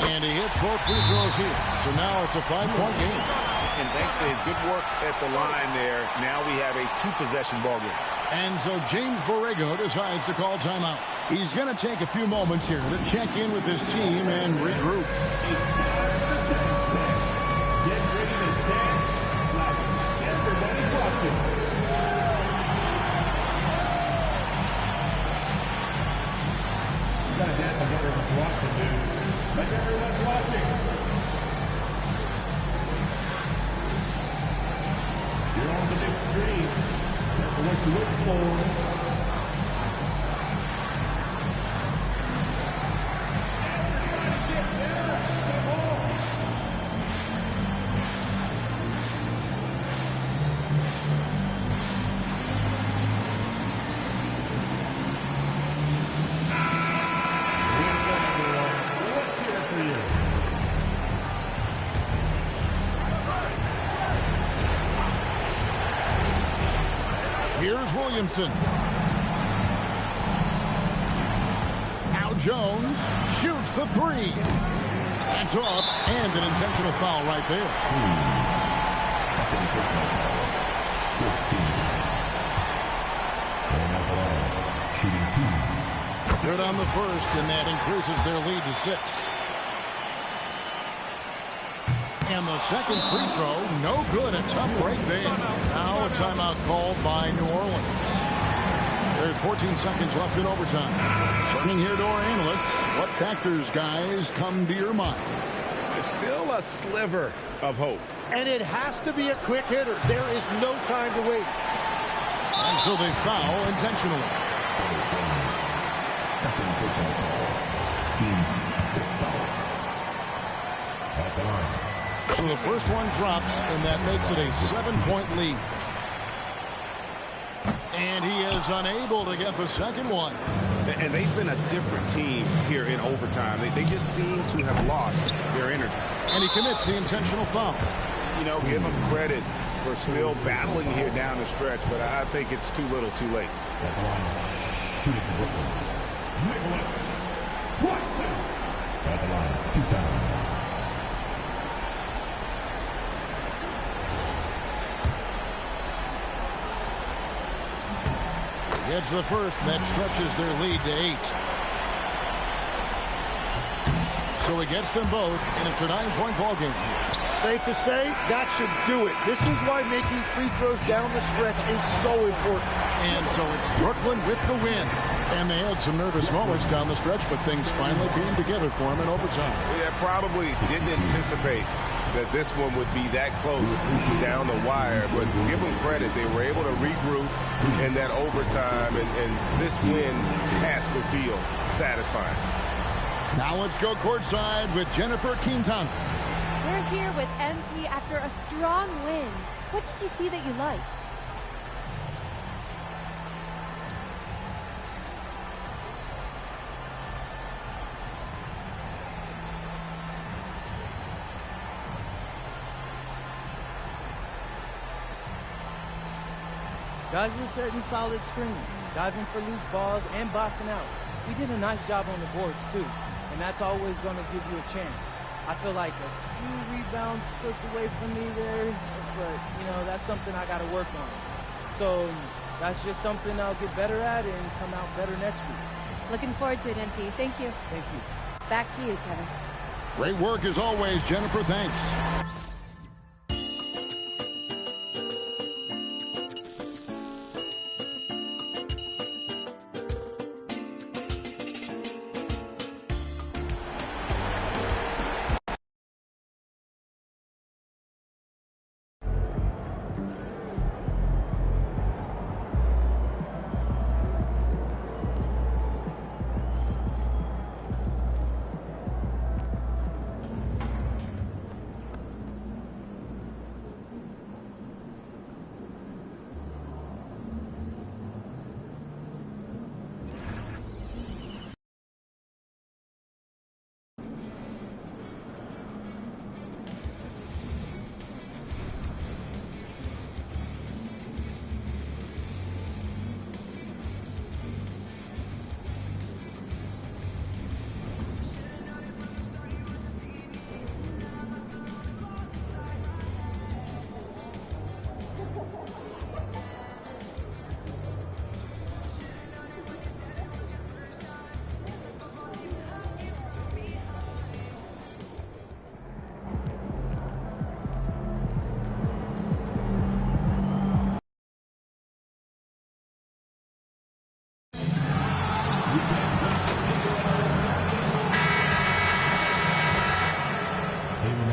And he hits both free throws here. So now it's a 5-point game. And thanks to his good work at the line there, now we have a 2-possession ball game. And so James Borrego decides to call timeout. He's going to take a few moments here to check in with his team and regroup. Let everyone's watching. You're on the big screen. That's what you look for. Here's Williamson. Now Jones shoots the 3. That's off, and an intentional foul right there. Second personal foul. 15. Good on the first, and that increases their lead to 6. And the second free throw, no good. A tough break there. Now a timeout called by New Orleans. There's 14 seconds left in overtime. Turning here to our analysts, what factors, guys, come to your mind? There's still a sliver of hope. and it has to be a quick hitter. There is no time to waste. And so they foul intentionally. So the first one drops, and that makes it a 7-point lead. And he is unable to get the second one. And they've been a different team here in overtime. They just seem to have lost their energy. And he commits the intentional foul. You know, give him credit for still battling here down the stretch, but I think it's too little too late. Gets the first, and that stretches their lead to 8. So he gets them both, and it's a 9-point ball game. Safe to say, that should do it. This is why making free throws down the stretch is so important. And so it's Brooklyn with the win. And they had some nervous moments down the stretch, but things finally came together for them in overtime. Yeah, probably didn't anticipate that this one would be that close down the wire, but give them credit. They were able to regroup in that overtime, and this win has to feel satisfying. Now let's go courtside with Jennifer Quintana. We're here with MP after a strong win. What did you see that you liked? Guys were setting solid screens, diving for loose balls, and boxing out. We did a nice job on the boards, too, and that's always going to give you a chance. I feel like a few rebounds slipped away from me there, but, you know, that's something I got to work on. So that's just something I'll get better at and come out better next week. Looking forward to it, MP. Thank you. Thank you. Back to you, Kevin. Great work as always, Jennifer. Thanks.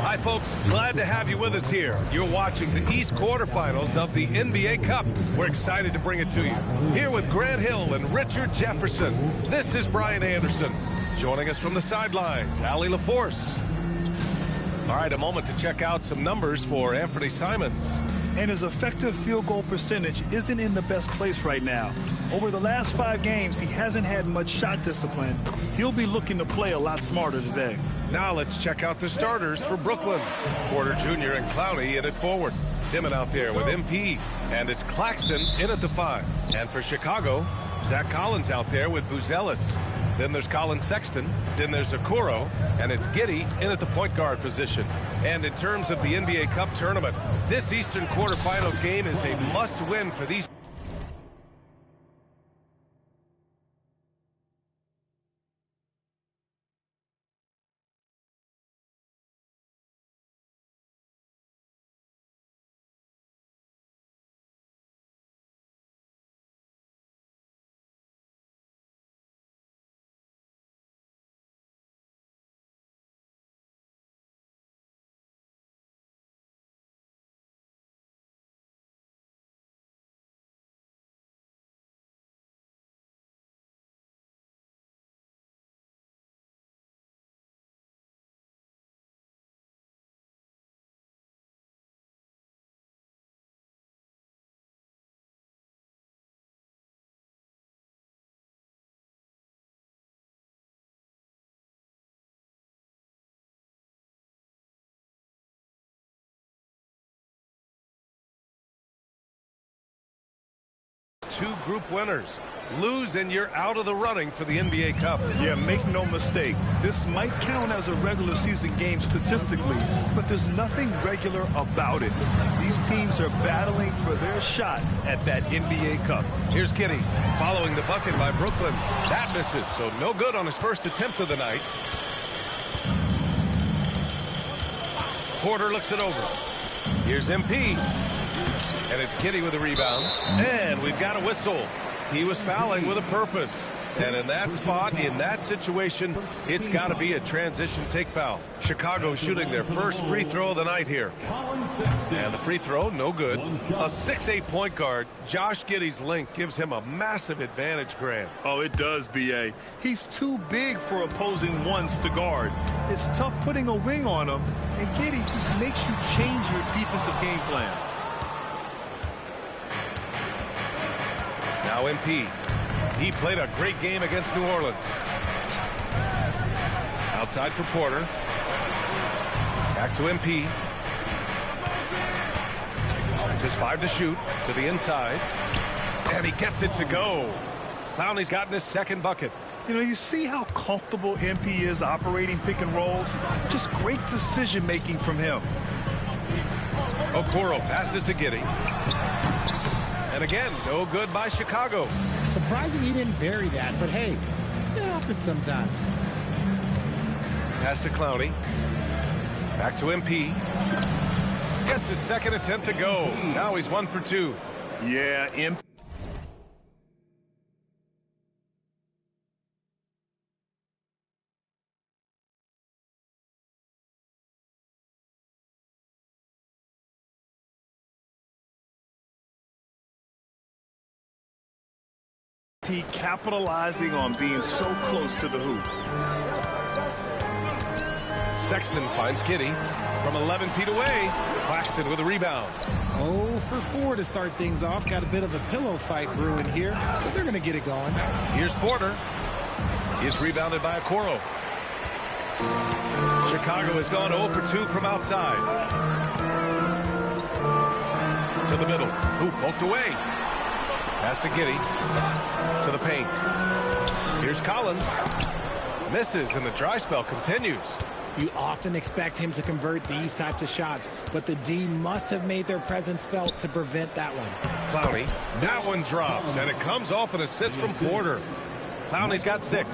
Hi, folks. Glad to have you with us here. You're watching the East quarterfinals of the NBA Cup. We're excited to bring it to you. Here with Grant Hill and Richard Jefferson, this is Brian Anderson. Joining us from the sidelines, Allie LaForce. All right, a moment to check out some numbers for Anthony Simons. And his effective field goal percentage isn't in the best place right now. Over the last 5 games, he hasn't had much shot discipline. He'll be looking to play a lot smarter today. Now let's check out the starters for Brooklyn. Porter Jr. and Clowney in at forward. Dimon out there with MP. And it's Claxton in at the 5. And for Chicago, Zach Collins out there with Buzelis. Then there's Colin Sexton. Then there's Okoro. And it's Giddey in at the point guard position. And in terms of the NBA Cup tournament, this Eastern quarterfinals game is a must-win for these 2 group winners. Lose and you're out of the running for the NBA Cup. Yeah, make no mistake. This might count as a regular season game statistically, but there's nothing regular about it. These teams are battling for their shot at that NBA Cup. Here's Giddey following the bucket by Brooklyn. That misses, so no good on his first attempt of the night. Porter looks it over. Here's MP. And it's Giddey with a rebound. And we've got a whistle. He was fouling with a purpose. And in that spot, in that situation, it's got to be a transition take foul. Chicago shooting their first free throw of the night here. And the free throw, no good. A 6'8" point guard, Josh Giddey's length gives him a massive advantage, Grant. Oh, it does, B.A. He's too big for opposing ones to guard. It's tough putting a wing on him, and Giddey just makes you change your defensive game plan. Now MP. He played a great game against New Orleans. Outside for Porter. Back to MP. Just 5 to shoot to the inside. And he gets it to go. Clowney's gotten his second bucket. You know, you see how comfortable MP is operating pick and rolls? Just great decision making from him. Okoro passes to Giddey. And again, no good by Chicago. Surprising he didn't bury that, but hey, it happens sometimes. Pass to Clowney. Back to MP. Gets his second attempt to go. Now he's 1 for 2. Yeah, MP. Capitalizing on being so close to the hoop. Sexton finds Giddey from 11 feet away. Claxton with a rebound. 0 for 4 to start things off. Got a bit of a pillow fight brewing here, but they're going to get it going. Here's Porter. He's rebounded by Okoro. Chicago has gone 0 for 2 from outside. To the middle. Hoop poked away. Pass to Giddey. To the paint. Here's Collins. Misses, and the dry spell continues. You often expect him to convert these types of shots, but the D must have made their presence felt to prevent that one. Clowney. That one drops, and it comes off an assist from Porter. Clowney's got 6.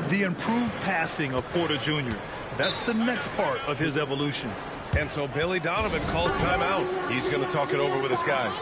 The improved passing of Porter Jr. That's the next part of his evolution. And so Billy Donovan calls timeout. He's going to talk it over with his guys.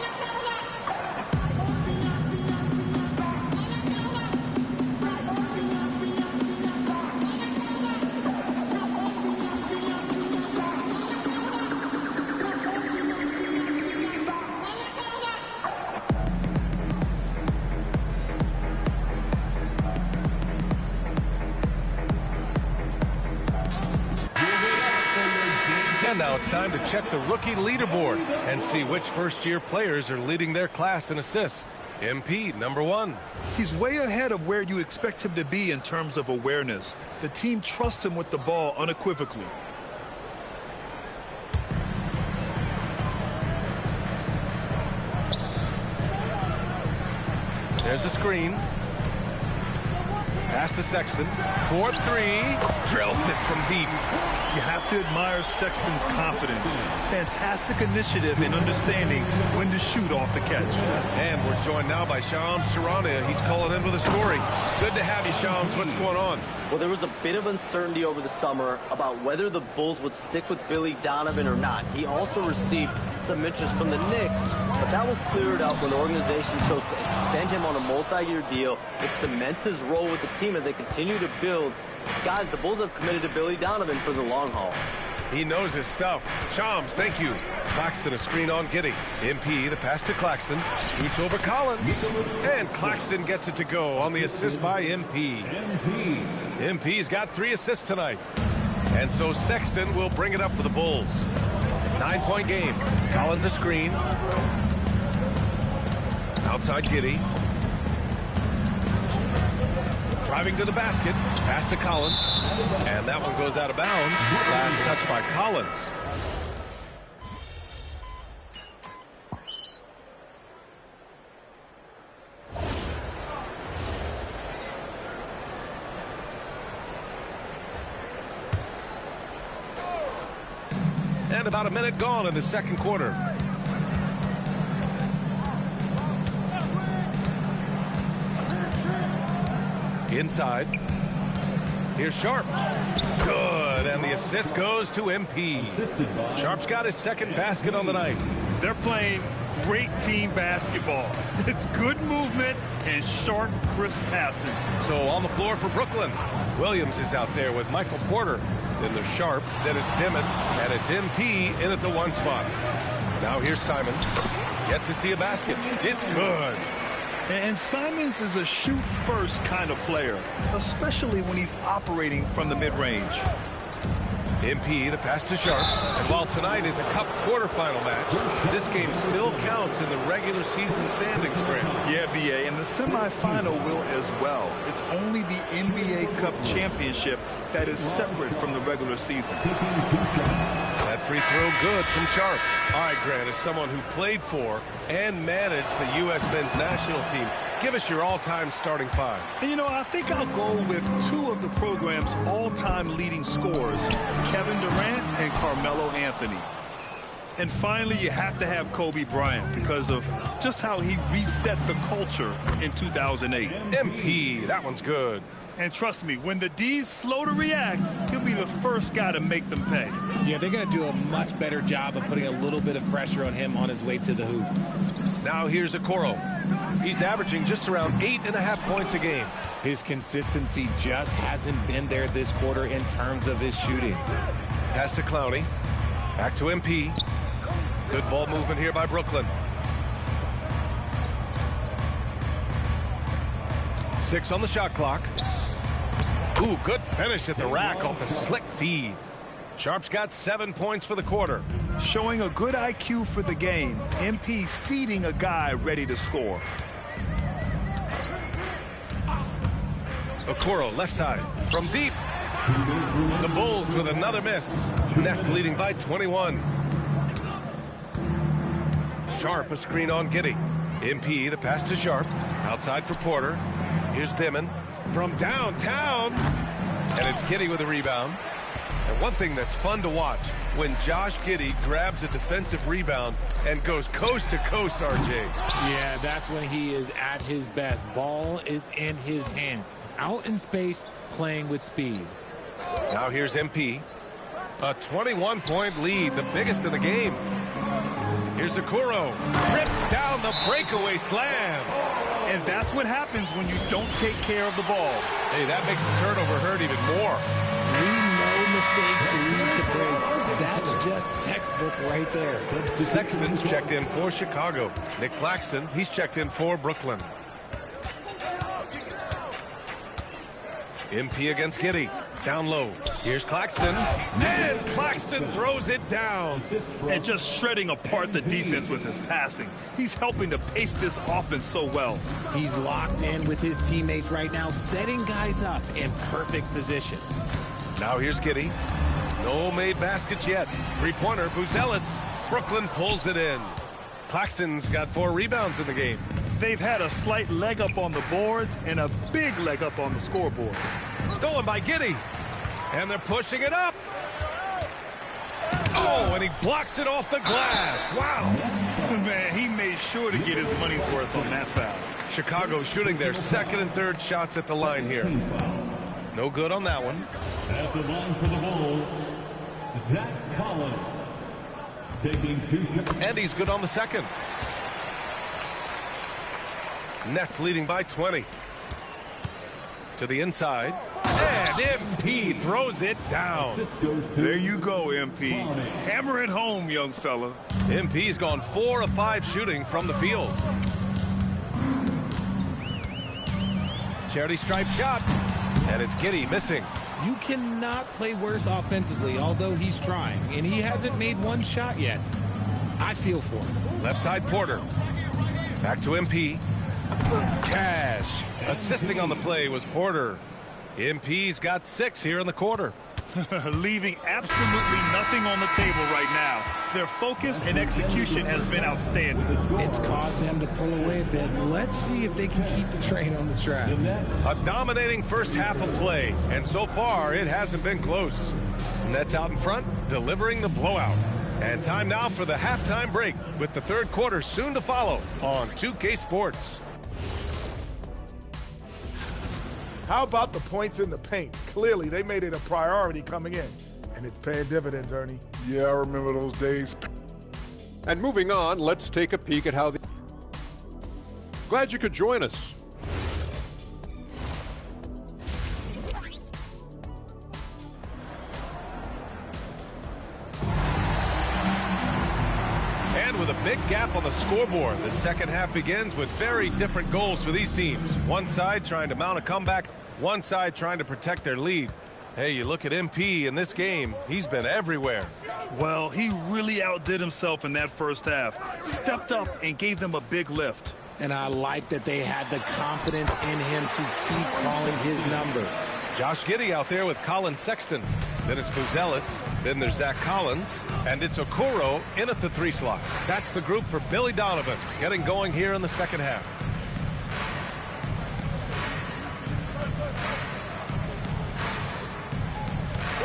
Now it's time to check the rookie leaderboard and see which first-year players are leading their class in assists. MP, number 1. He's way ahead of where you expect him to be in terms of awareness. The team trusts him with the ball unequivocally. There's a screen. Pass to Sexton. 4-3. Drills it from deep. You have to admire Sexton's confidence. Fantastic initiative in understanding when to shoot off the catch. And we're joined now by Shams Charania. He's calling in with a story. Good to have you, Shams. What's going on? Well, there was a bit of uncertainty over the summer about whether the Bulls would stick with Billy Donovan or not. He also received some interest from the Knicks, but that was cleared up when the organization chose to extend him on a multi-year deal. It cements his role with the team as they continue to build. Guys, the Bulls have committed to Billy Donovan for the long haul. He knows his stuff. Shams, thank you. Claxton a screen on Giddey. MP, the pass to Claxton. Shoots over Collins. And Claxton gets it to go on the assist by MP. MP's got 3 assists tonight. And so Sexton will bring it up for the Bulls. 9-point game. Collins a screen. Outside Giddey. Driving to the basket. Pass to Collins. And that one goes out of bounds. Last touch by Collins. And about a minute gone in the second quarter. Inside. Here's Sharp. Good, and the assist goes to MP. Sharp's got his second basket on the night. They're playing great team basketball. It's good movement and sharp, crisp passing. So on the floor for Brooklyn, Williams is out there with Michael Porter. Then there's Sharp, then it's Dimon, and it's MP in at the 1 spot. Now here's Simons. Yet to see a basket. It's good. And Simons is a shoot-first kind of player, especially when he's operating from the mid-range. MP, the pass to Sharp. And while tonight is a Cup quarterfinal match, this game still counts in the regular season standings, Grant. Yeah, BA, and the semifinal will as well. It's only the NBA Cup championship that is separate from the regular season. That free throw good from Sharp. All right, Grant, as someone who played for and managed the U.S. men's national team, give us your all-time starting 5. And, you know, I think I'll go with 2 of the program's all-time leading scorers, Kevin Durant and Carmelo Anthony. And finally, you have to have Kobe Bryant because of just how he reset the culture in 2008. MP, that one's good. And trust me, when the D's slow to react, he'll be the first guy to make them pay. Yeah, they're going to do a much better job of putting a little bit of pressure on him on his way to the hoop. Now here's Okoro. He's averaging just around 8.5 points a game. His consistency just hasn't been there this quarter in terms of his shooting. Pass to Clowney. Back to MP. Good ball movement here by Brooklyn. 6 on the shot clock. Ooh, good finish at the rack off the slick feed. Sharp's got 7 points for the quarter. Showing a good IQ for the game. MP feeding a guy ready to score. Okoro, left side, from deep. The Bulls with another miss. Nets leading by 21. Sharp, a screen on Giddey. MP, the pass to Sharp. Outside for Porter. Here's Dimon from downtown. And it's Giddey with a rebound. And one thing that's fun to watch, when Josh Giddey grabs a defensive rebound and goes coast to coast, RJ. Yeah, that's when he is at his best. Ball is in his hand. Out in space, playing with speed. Now here's MP. A 21-point lead, the biggest in the game. Here's Okoro. Rips down the breakaway slam. And that's what happens when you don't take care of the ball. Hey, that makes the turnover hurt even more. We know mistakes lead to breaks. That's just textbook right there. Sexton's checked in for Chicago. Nick Claxton, he's checked in for Brooklyn. MP against Giddey. Down low. Here's Claxton. And Claxton throws it down. And just shredding apart the defense with his passing. He's helping to pace this offense so well. He's locked in with his teammates right now, setting guys up in perfect position. Now here's Giddey. No made baskets yet. Three-pointer, Buzelis. Brooklyn pulls it in. Claxton's got 4 rebounds in the game. They've had a slight leg up on the boards and a big leg up on the scoreboard. Stolen by Giddey. And they're pushing it up. Oh, and he blocks it off the glass. Wow. Man, he made sure to get his money's worth on that foul. Chicago shooting their second and third shots at the line here. No good on that one. At the line for the Bulls, Zach Collins. Taking 2 shots. And he's good on the second. Nets leading by 20. To the inside. And MP throws it down. There you go, MP. Hammer it home, young fella. MP's gone 4 of 5 shooting from the field. Charity stripe shot. And it's Giddey missing. You cannot play worse offensively, although he's trying. And he hasn't made 1 shot yet. I feel for him. Left side Porter. Back to MP. Cash. Assisting on the play was Porter. MP's got 6 here in the quarter. Leaving absolutely nothing on the table right now. Their focus and execution has been outstanding. It's caused them to pull away a bit. Let's see if they can keep the train on the tracks. A dominating first half of play, and so far it hasn't been close. Nets out in front, delivering the blowout. And time now for the halftime break, with the third quarter soon to follow on 2K Sports. How about the points in the paint? Clearly, they made it a priority coming in, and it's paying dividends, Ernie. Yeah, I remember those days. And moving on, let's take a peek at how the... Glad you could join us. And with a big gap on the scoreboard, the second half begins with very different goals for these teams. One side trying to mount a comeback, one side trying to protect their lead. Hey, you look at MP in this game, he's been everywhere. Well, he really outdid himself in that first half. Stepped up and gave them a big lift. And I like that they had the confidence in him to keep calling his number. Josh Giddey out there with Colin Sexton. Then it's Buzelis. Then there's Zach Collins. And it's Okoro in at the 3 slot. That's the group for Billy Donovan, getting going here in the second half.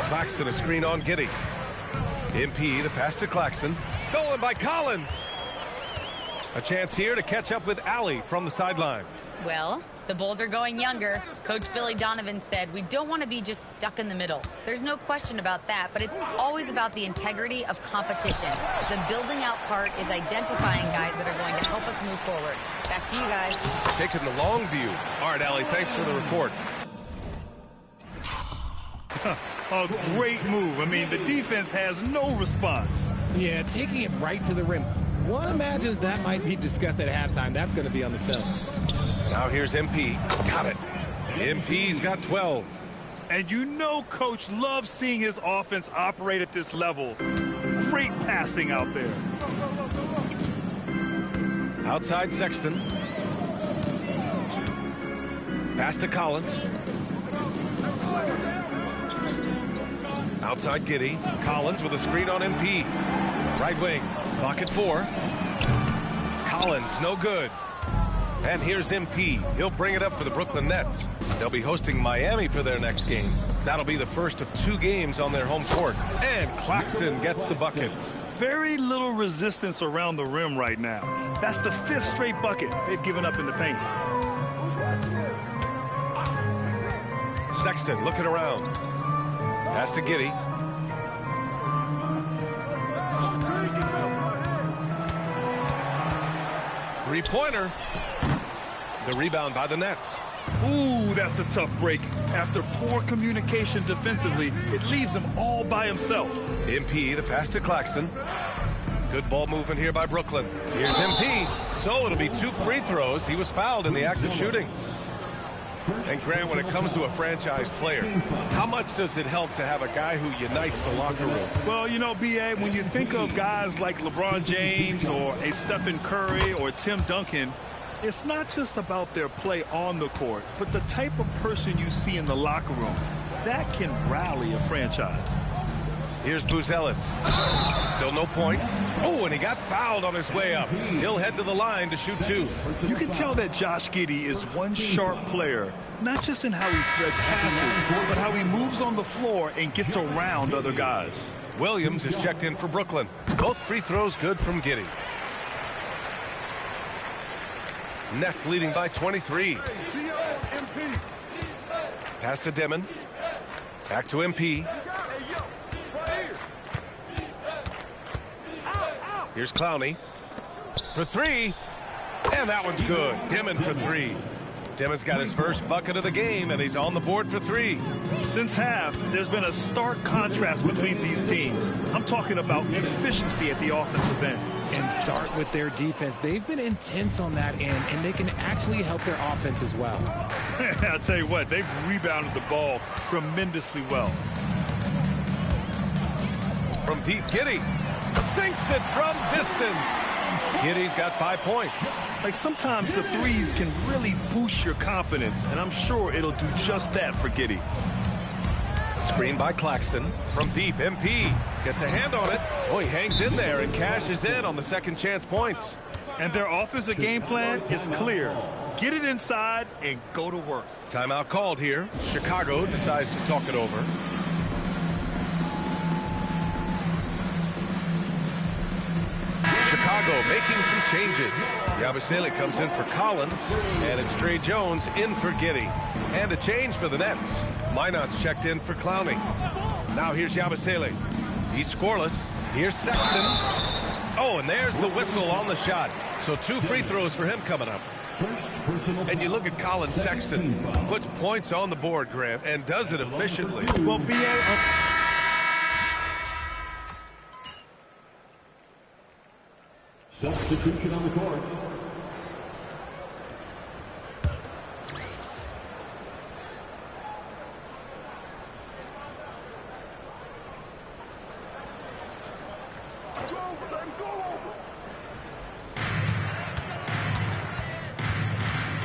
Claxton a screen on Giddey. MP, the pass to Claxton. Stolen by Collins. A chance here to catch up with Allie from the sideline. Well, the Bulls are going younger. Coach Billy Donovan said we don't want to be just stuck in the middle. There's no question about that, but it's always about the integrity of competition. The building out part is identifying guys that are going to help us move forward. Back to you guys. Taking the long view. All right, Allie, thanks for the report. A great move. I mean, the defense has no response. Yeah, taking it right to the rim. One imagines that might be discussed at halftime. That's going to be on the film. Now here's MP. Got it. MP's got 12. And you know Coach loves seeing his offense operate at this level. Great passing out there. Outside Sexton. Pass to Collins. Outside Giddey. Collins with a screen on MP. Right wing. Clock at 4. Collins, no good. And here's MP. He'll bring it up for the Brooklyn Nets. They'll be hosting Miami for their next game. That'll be the first of 2 games on their home court. And Claxton gets the bucket. Very little resistance around the rim right now. That's the 5th straight bucket they've given up in the paint. Sexton looking around. Pass to Giddey. Three-pointer. The rebound by the Nets. Ooh, that's a tough break. After poor communication defensively, it leaves him all by himself. MP, the pass to Claxton. Good ball movement here by Brooklyn. Here's MP. So it'll be 2 free throws. He was fouled in the act of shooting. And Grant, when it comes to a franchise player, how much does it help to have a guy who unites the locker room? Well, you know, B.A., when you think of guys like LeBron James or a Stephen Curry or Tim Duncan, it's not just about their play on the court, but the type of person you see in the locker room. That can rally a franchise. Here's Buzelis. Still no points. Oh, and he got fouled on his way up. He'll head to the line to shoot 2. You can tell that Josh Giddey is one sharp player, not just in how he threads passes, but how he moves on the floor and gets around other guys. Williams is checked in for Brooklyn. Both free throws good from Giddey. Nets leading by 23. Pass to Demon. Back to MP. Here's Clowney for 3, and that one's good. Demon for 3. Demon's got his first bucket of the game, and he's on the board for 3. Since half, there's been a stark contrast between these teams. I'm talking about efficiency at the offensive end. And start with their defense. They've been intense on that end, and they can actually help their offense as well. I'll tell you what, they've rebounded the ball tremendously well. From deep, Giddey sinks it from distance. Giddey's got 5 points. Like, sometimes the threes can really boost your confidence, and I'm sure it'll do just that for Giddey. Screen by Claxton. From deep, MP gets a hand on it. Oh, he hangs in there and cashes in on the second chance points. And their offensive game plan is clear. Get it inside and go to work. Timeout called here. Chicago decides to talk it over. Chicago making some changes. Yabusele comes in for Collins, and it's Trey Jones in for Giddey. And a change for the Nets. Minot's checked in for Clowney. Now here's Yabusele. He's scoreless. Here's Sexton. Oh, and there's the whistle on the shot. So 2 free throws for him coming up. And you look at Colin Sexton, puts points on the board, Grant, and does it efficiently. Well, B.A. Substitution on the court.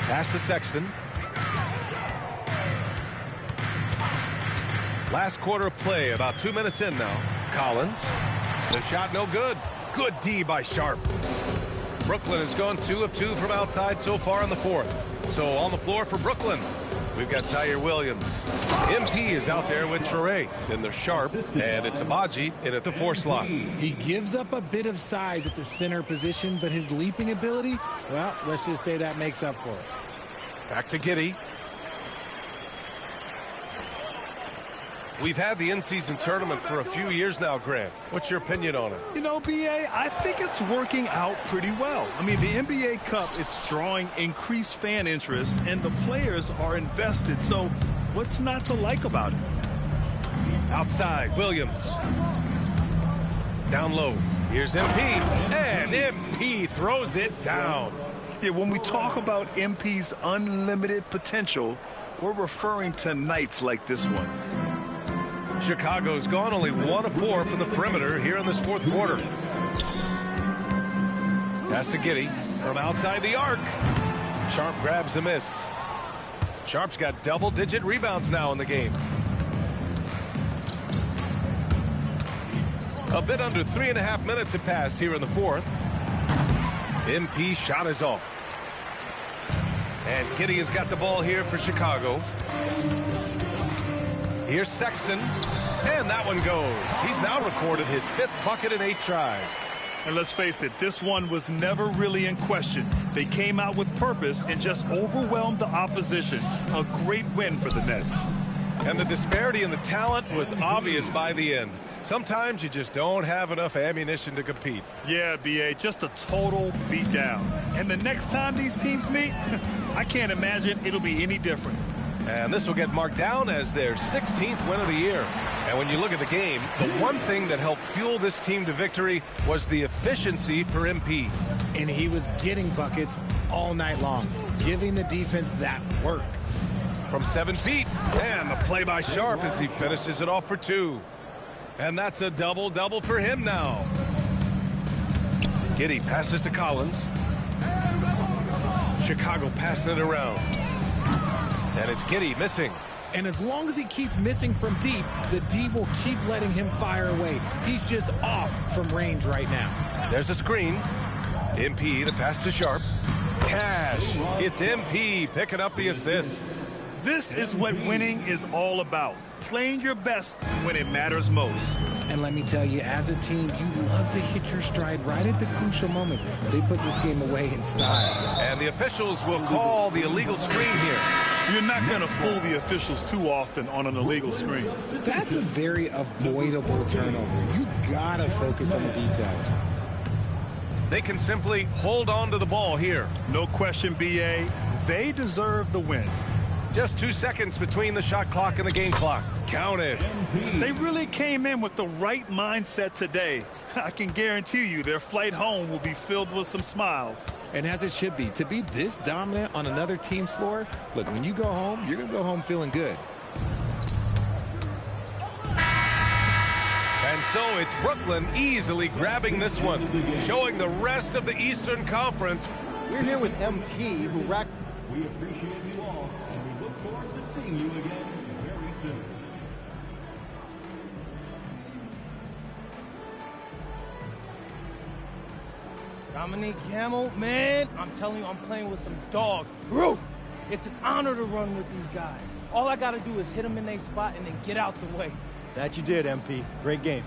Pass to Sexton. Last quarter of play, about 2 minutes in now. Collins. The shot no good. Good D by Sharp. Brooklyn has gone 2 of 2 from outside so far in the fourth. So on the floor for Brooklyn, we've got Tyre Williams. MP is out there with Traore. Then there's Sharp, and it's Abaji in at the 4 slot. He gives up a bit of size at the center position, but his leaping ability, well, let's just say that makes up for it. Back to Giddey. We've had the in-season tournament for a few years now, Grant. What's your opinion on it? You know, B.A., I think it's working out pretty well. I mean, the NBA Cup, it's drawing increased fan interest, and the players are invested. So what's not to like about it? Outside, Williams. Down low. Here's MP. And MP throws it down. Yeah, when we talk about MP's unlimited potential, we're referring to nights like this one. Chicago's gone only 1 of 4 from the perimeter here in this fourth quarter. Pass to Giddey from outside the arc. Sharp grabs the miss. Sharp's got double-digit rebounds now in the game. A bit under 3.5 minutes have passed here in the fourth. MP shot is off. And Giddey has got the ball here for Chicago. Here's Sexton, and that one goes. He's now recorded his 5th bucket in 8 tries. And let's face it, this one was never really in question. They came out with purpose and just overwhelmed the opposition. A great win for the Nets. And the disparity in the talent was obvious by the end. Sometimes you just don't have enough ammunition to compete. Yeah, B.A., just a total beatdown. And the next time these teams meet, I can't imagine it'll be any different. And this will get marked down as their 16th win of the year. And when you look at the game, the one thing that helped fuel this team to victory was the efficiency for MP. And he was getting buckets all night long, giving the defense that work. From 7 feet, and the play by Sharp as he finishes it off for 2. And that's a double-double for him now. Giddey passes to Collins. Chicago passing it around. And it's Giddey missing. And as long as he keeps missing from deep, the D will keep letting him fire away. He's just off from range right now. There's a screen. MP, the pass to Sharp. Cash. It's MP picking up the assist. This is what winning is all about. Playing your best when it matters most. And let me tell you, as a team, you love to hit your stride right at the crucial moments. They put this game away in style. And the officials will call the illegal screen here. You're not going to fool the officials too often on an illegal screen. That's a very avoidable turnover. You got to focus on the details. They can simply hold on to the ball here. No question, B.A. They deserve the win. Just 2 seconds between the shot clock and the game clock. Count it. They really came in with the right mindset today. I can guarantee you their flight home will be filled with some smiles. And as it should be. To be this dominant on another team's floor, look, when you go home, you're going to go home feeling good. And so it's Brooklyn easily grabbing this one, showing the rest of the Eastern Conference. We're here with MP, who racked. We appreciate you all, and we look forward to seeing you again very soon. Dominique Gamble, man, I'm telling you, I'm playing with some dogs. Roof! It's an honor to run with these guys. All I got to do is hit them in their spot and then get out the way. That you did, MP. Great game.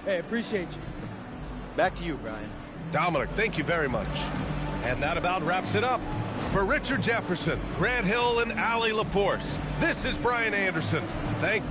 Hey, appreciate you. Back to you, Brian. Dominic, thank you very much. And that about wraps it up. For Richard Jefferson, Grant Hill, and Allie LaForce, this is Brian Anderson. Thank you.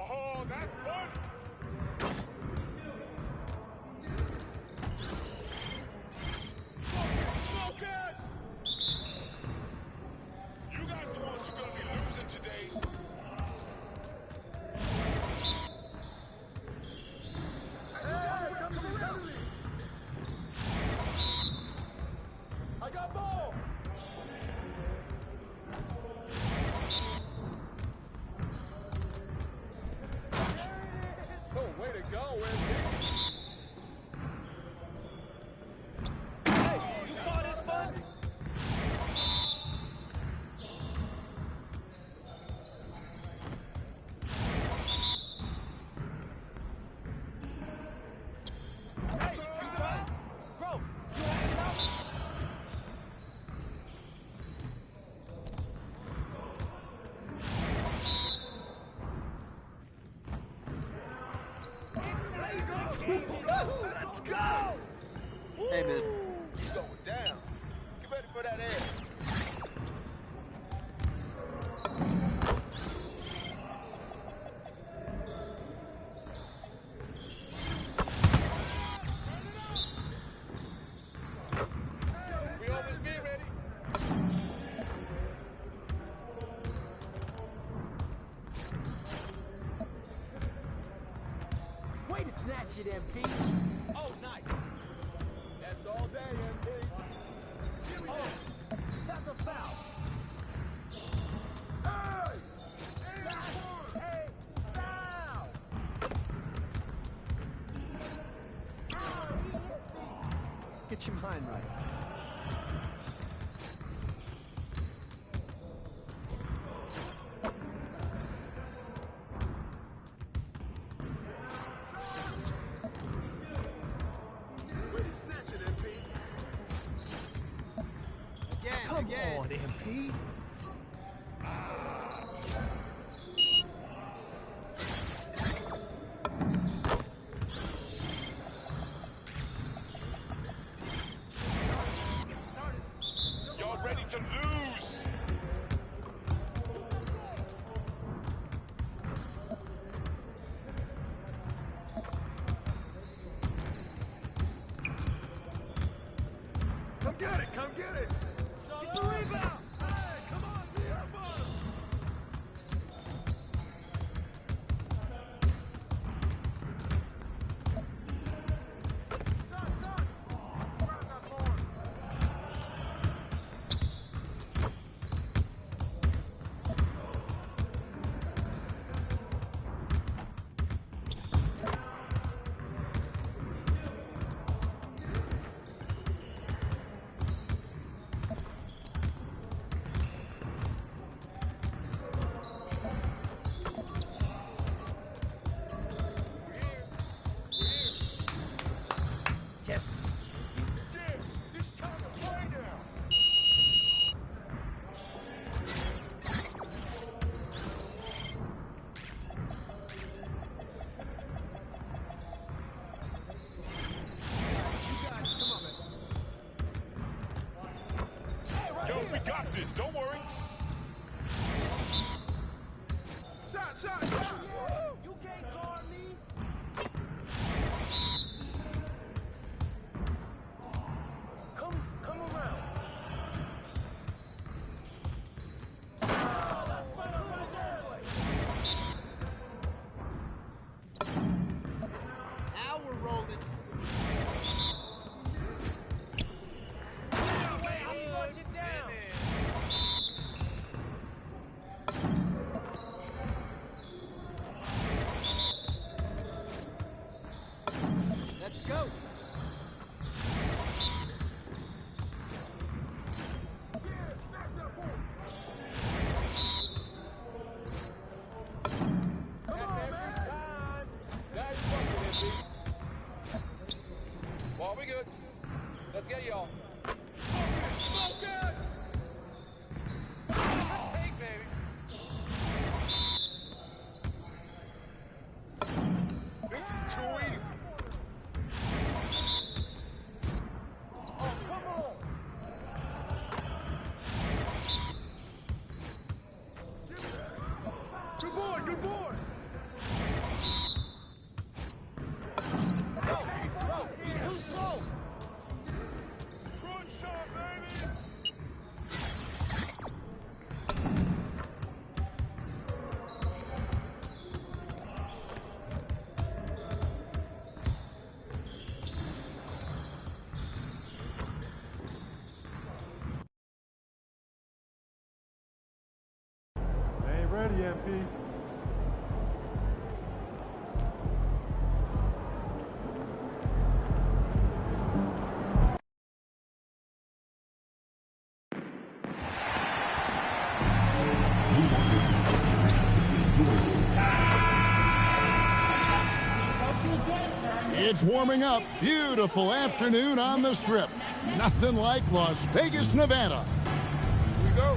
Oh, that's fun! Focus! You guys are the ones who are going to be losing today. Hey, come to me! I got ball! Oh, way to go, MP. Hey, you saw this fun? Hey, bro, you had enough? Let's go! Hey, man. He's going down. Get ready for that air. We always be ready. Way to snatch it, MP. Oh, nice. That's all day, MP. Oh, that's a foul. Hey! Hey, foul! Get your mind right. Way to snatch it, MP. Come on, MP. Y'all ready to lose? Come get it, come get it. Get the rebound. Hey, come on, be our bottom. Son, grab that board. Yes. Yeah, it's time to play now. Yo, we got this. Don't worry. Shot. You can't guard me. Come around. Now we're rolling. Flush it down. Let's go. Ball, we good. Let's get y'all. Take, baby. This is too easy. Oh, come on. Good boy, good boy. Ain't ready, MP. It's warming up. Beautiful afternoon on the Strip. Nothing like Las Vegas, Nevada. Here we go.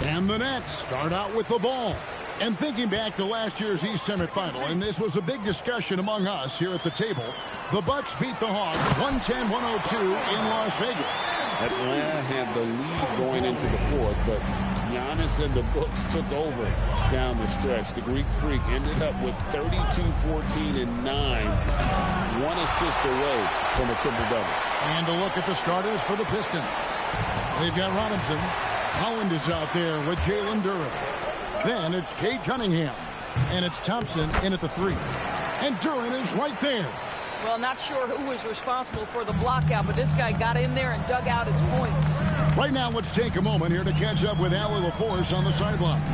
And the Nets start out with the ball. And thinking back to last year's East semifinal, and this was a big discussion among us here at the table, the Bucks beat the Hawks 110-102 in Las Vegas. Atlanta had the lead going into the fourth, but Giannis and the Bucks took over down the stretch. The Greek Freak ended up with 32, 14, and 9. One assist away from a triple-double. And a look at the starters for the Pistons. They've got Robinson. Holland is out there with Jalen Duren. Then it's Cade Cunningham. And it's Thompson in at the 3. And Duren is right there. Well, not sure who was responsible for the blockout, but this guy got in there and dug out his points. Right now, let's take a moment here to catch up with Allie LaForce on the sidelines.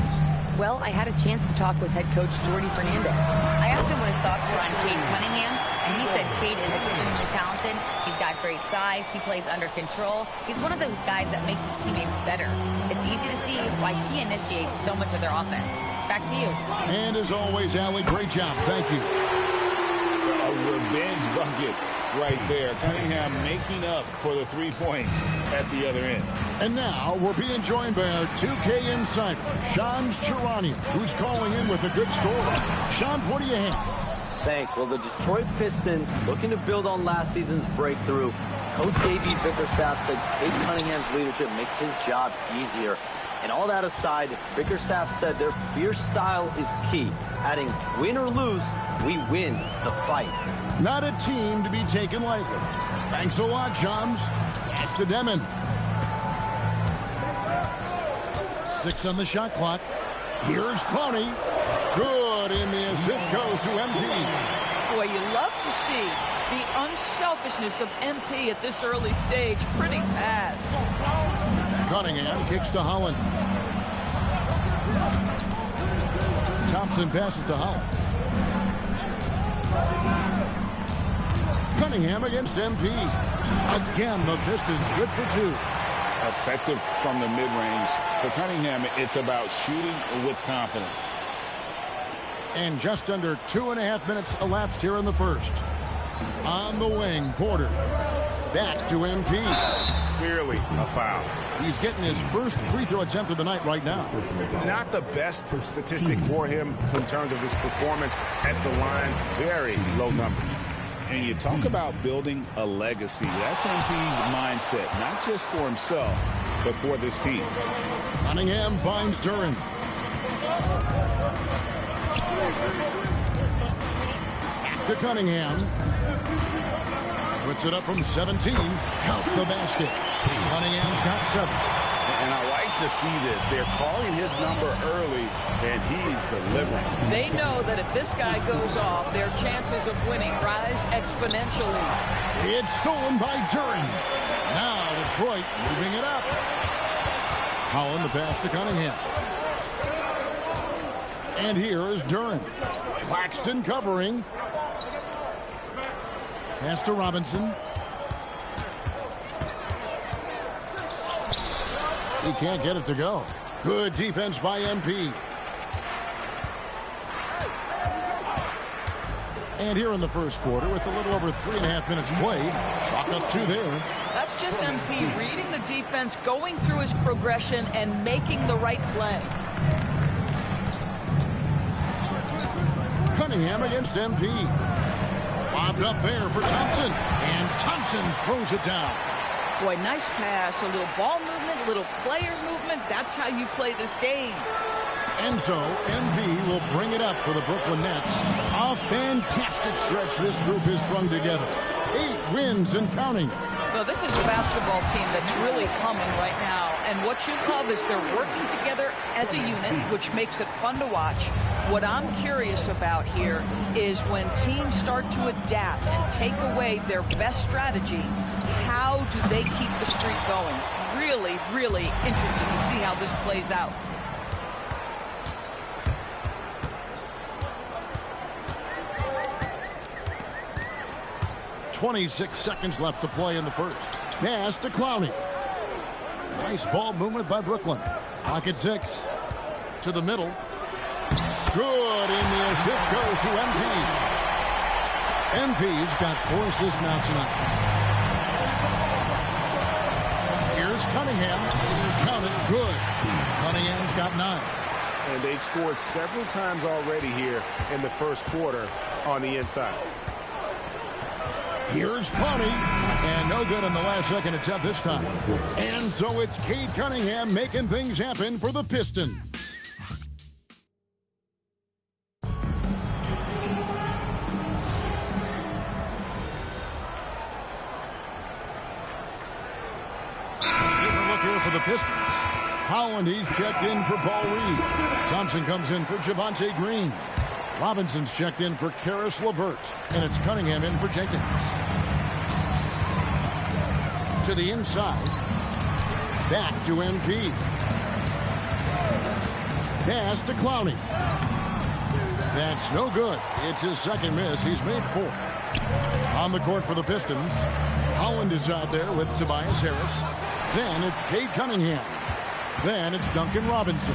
Well, I had a chance to talk with head coach Jordi Fernandez. I asked him what his thoughts were on Cade Cunningham, and he said Cade is extremely talented. He's got great size. He plays under control. He's one of those guys that makes his teammates better. It's easy to see why he initiates so much of their offense. Back to you. And as always, Allie, great job. Thank you. A revenge bucket right there. Cunningham making up for the 3 points at the other end. And now we're being joined by our 2K insider, Shams Charania, who's calling in with a good story. Shams, what do you have? Thanks. Well, the Detroit Pistons looking to build on last season's breakthrough. Coach Davey Bickerstaff said Cade Cunningham's leadership makes his job easier. And all that aside, Bickerstaff said their fierce style is key, adding, win or lose, we win the fight. Not a team to be taken lightly. Thanks a lot, Shams. Pass to Demon. 6 on the shot clock. Here's Clowney. Good, and the assist goes to MP. Boy, you love to see the unselfishness of MP at this early stage. Pretty pass. Cunningham kicks to Holland. Thompson passes to Holland. Cunningham against MP. Again, the Pistons good for 2. Effective from the mid-range. For Cunningham, it's about shooting with confidence. And just under 2.5 minutes elapsed here in the first. On the wing, Porter. Back to MP. Clearly a foul. He's getting his first free throw attempt of the night right now. Not the best statistic for him in terms of his performance at the line. Very low numbers. And you talk about building a legacy. That's MP's mindset, not just for himself, but for this team. Cunningham finds Duren. Back to Cunningham. Puts it up from 17. Count the basket. Cunningham's got 7. And I like to see this. They're calling his number early, and he's delivering. They know that if this guy goes off, their chances of winning rise exponentially. It's stolen by Duren. Now Detroit moving it up. Holland the pass to Cunningham. And here is Duren. Claxton covering. Pass to Robinson. He can't get it to go. Good defense by MP. And here in the first quarter, with a little over 3.5 minutes played, chalk up 2 there. That's just MP reading the defense, going through his progression, and making the right play. Cunningham against MP. Bobbed up there for Thompson. And Thompson throws it down. Boy, nice pass, a little ball movement, a little player movement. That's how you play this game. And so, MP will bring it up for the Brooklyn Nets. A fantastic stretch this group has strung together. 8 wins and counting. Well, this is a basketball team that's really humming right now. And what you love is they're working together as a unit, which makes it fun to watch. What I'm curious about here is when teams start to adapt and take away their best strategy, how do they keep the streak going? Really, really interesting to see how this plays out. .26 seconds left to play in the first. Pass to Clowney. Nice ball movement by Brooklyn. Pocket 6. To the middle. Good, and the assist goes to MP. MP's got 4 assists now tonight. Here's Cunningham. Count it, good. Cunningham's got 9. And they've scored several times already here in the first quarter on the inside. Here's Clowney, and no good on the last second attempt this time. And so it's Cade Cunningham making things happen for the Pistons. Different look here for the Pistons. Howland, he's checked in for Paul Reed. Thompson comes in for Javonte Green. Robinson's checked in for Karis LeVert, and it's Cunningham in for Jenkins. To the inside. Back to MP. Pass to Clowney. That's no good. It's his second miss. He's made 4. On the court for the Pistons, Howland is out there with Tobias Harris. Then it's Cade Cunningham. Then it's Duncan Robinson.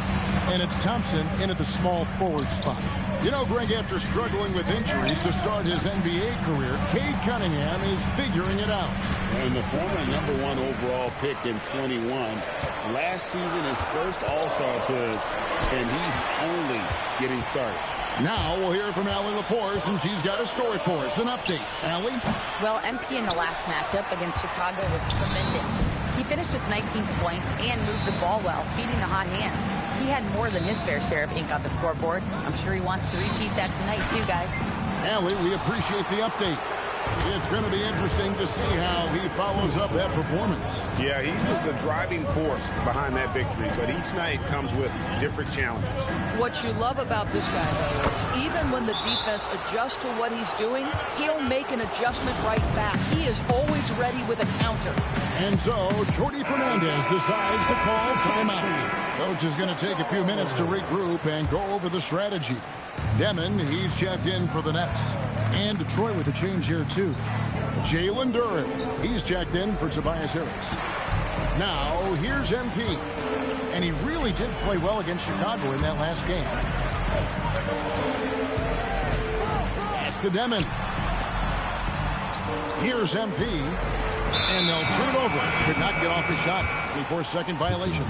And it's Thompson in at the small forward spot. You know, Greg, after struggling with injuries to start his NBA career, Cade Cunningham is figuring it out. And the former #1 overall pick in 21. Last season, his first All-Star appearance, and he's only getting started. Now we'll hear from Allie LaForce, and she's got a story for us. An update. Allie? Well, MP in the last matchup against Chicago was tremendous. He finished with 19 points and moved the ball well, feeding the hot hands. He had more than his fair share of ink on the scoreboard. I'm sure he wants to repeat that tonight, too, guys. Allie, we appreciate the update. It's going to be interesting to see how he follows up that performance. Yeah, he was the driving force behind that victory, but each night comes with different challenges. What you love about this guy, though, is even when the defense adjusts to what he's doing, he'll make an adjustment right back. He is always ready with a counter. And so, Jordi Fernandez decides to call timeout. Coach is going to take a few minutes to regroup and go over the strategy. Demon, he's checked in for the Nets. And Detroit with a change here, too. Jalen Duren, he's checked in for Tobias Harris. Now, here's MP. And he really did play well against Chicago in that last game. That's the Demon. Here's MP. And they'll turn it over. Could not get off the shot. 24-second violation.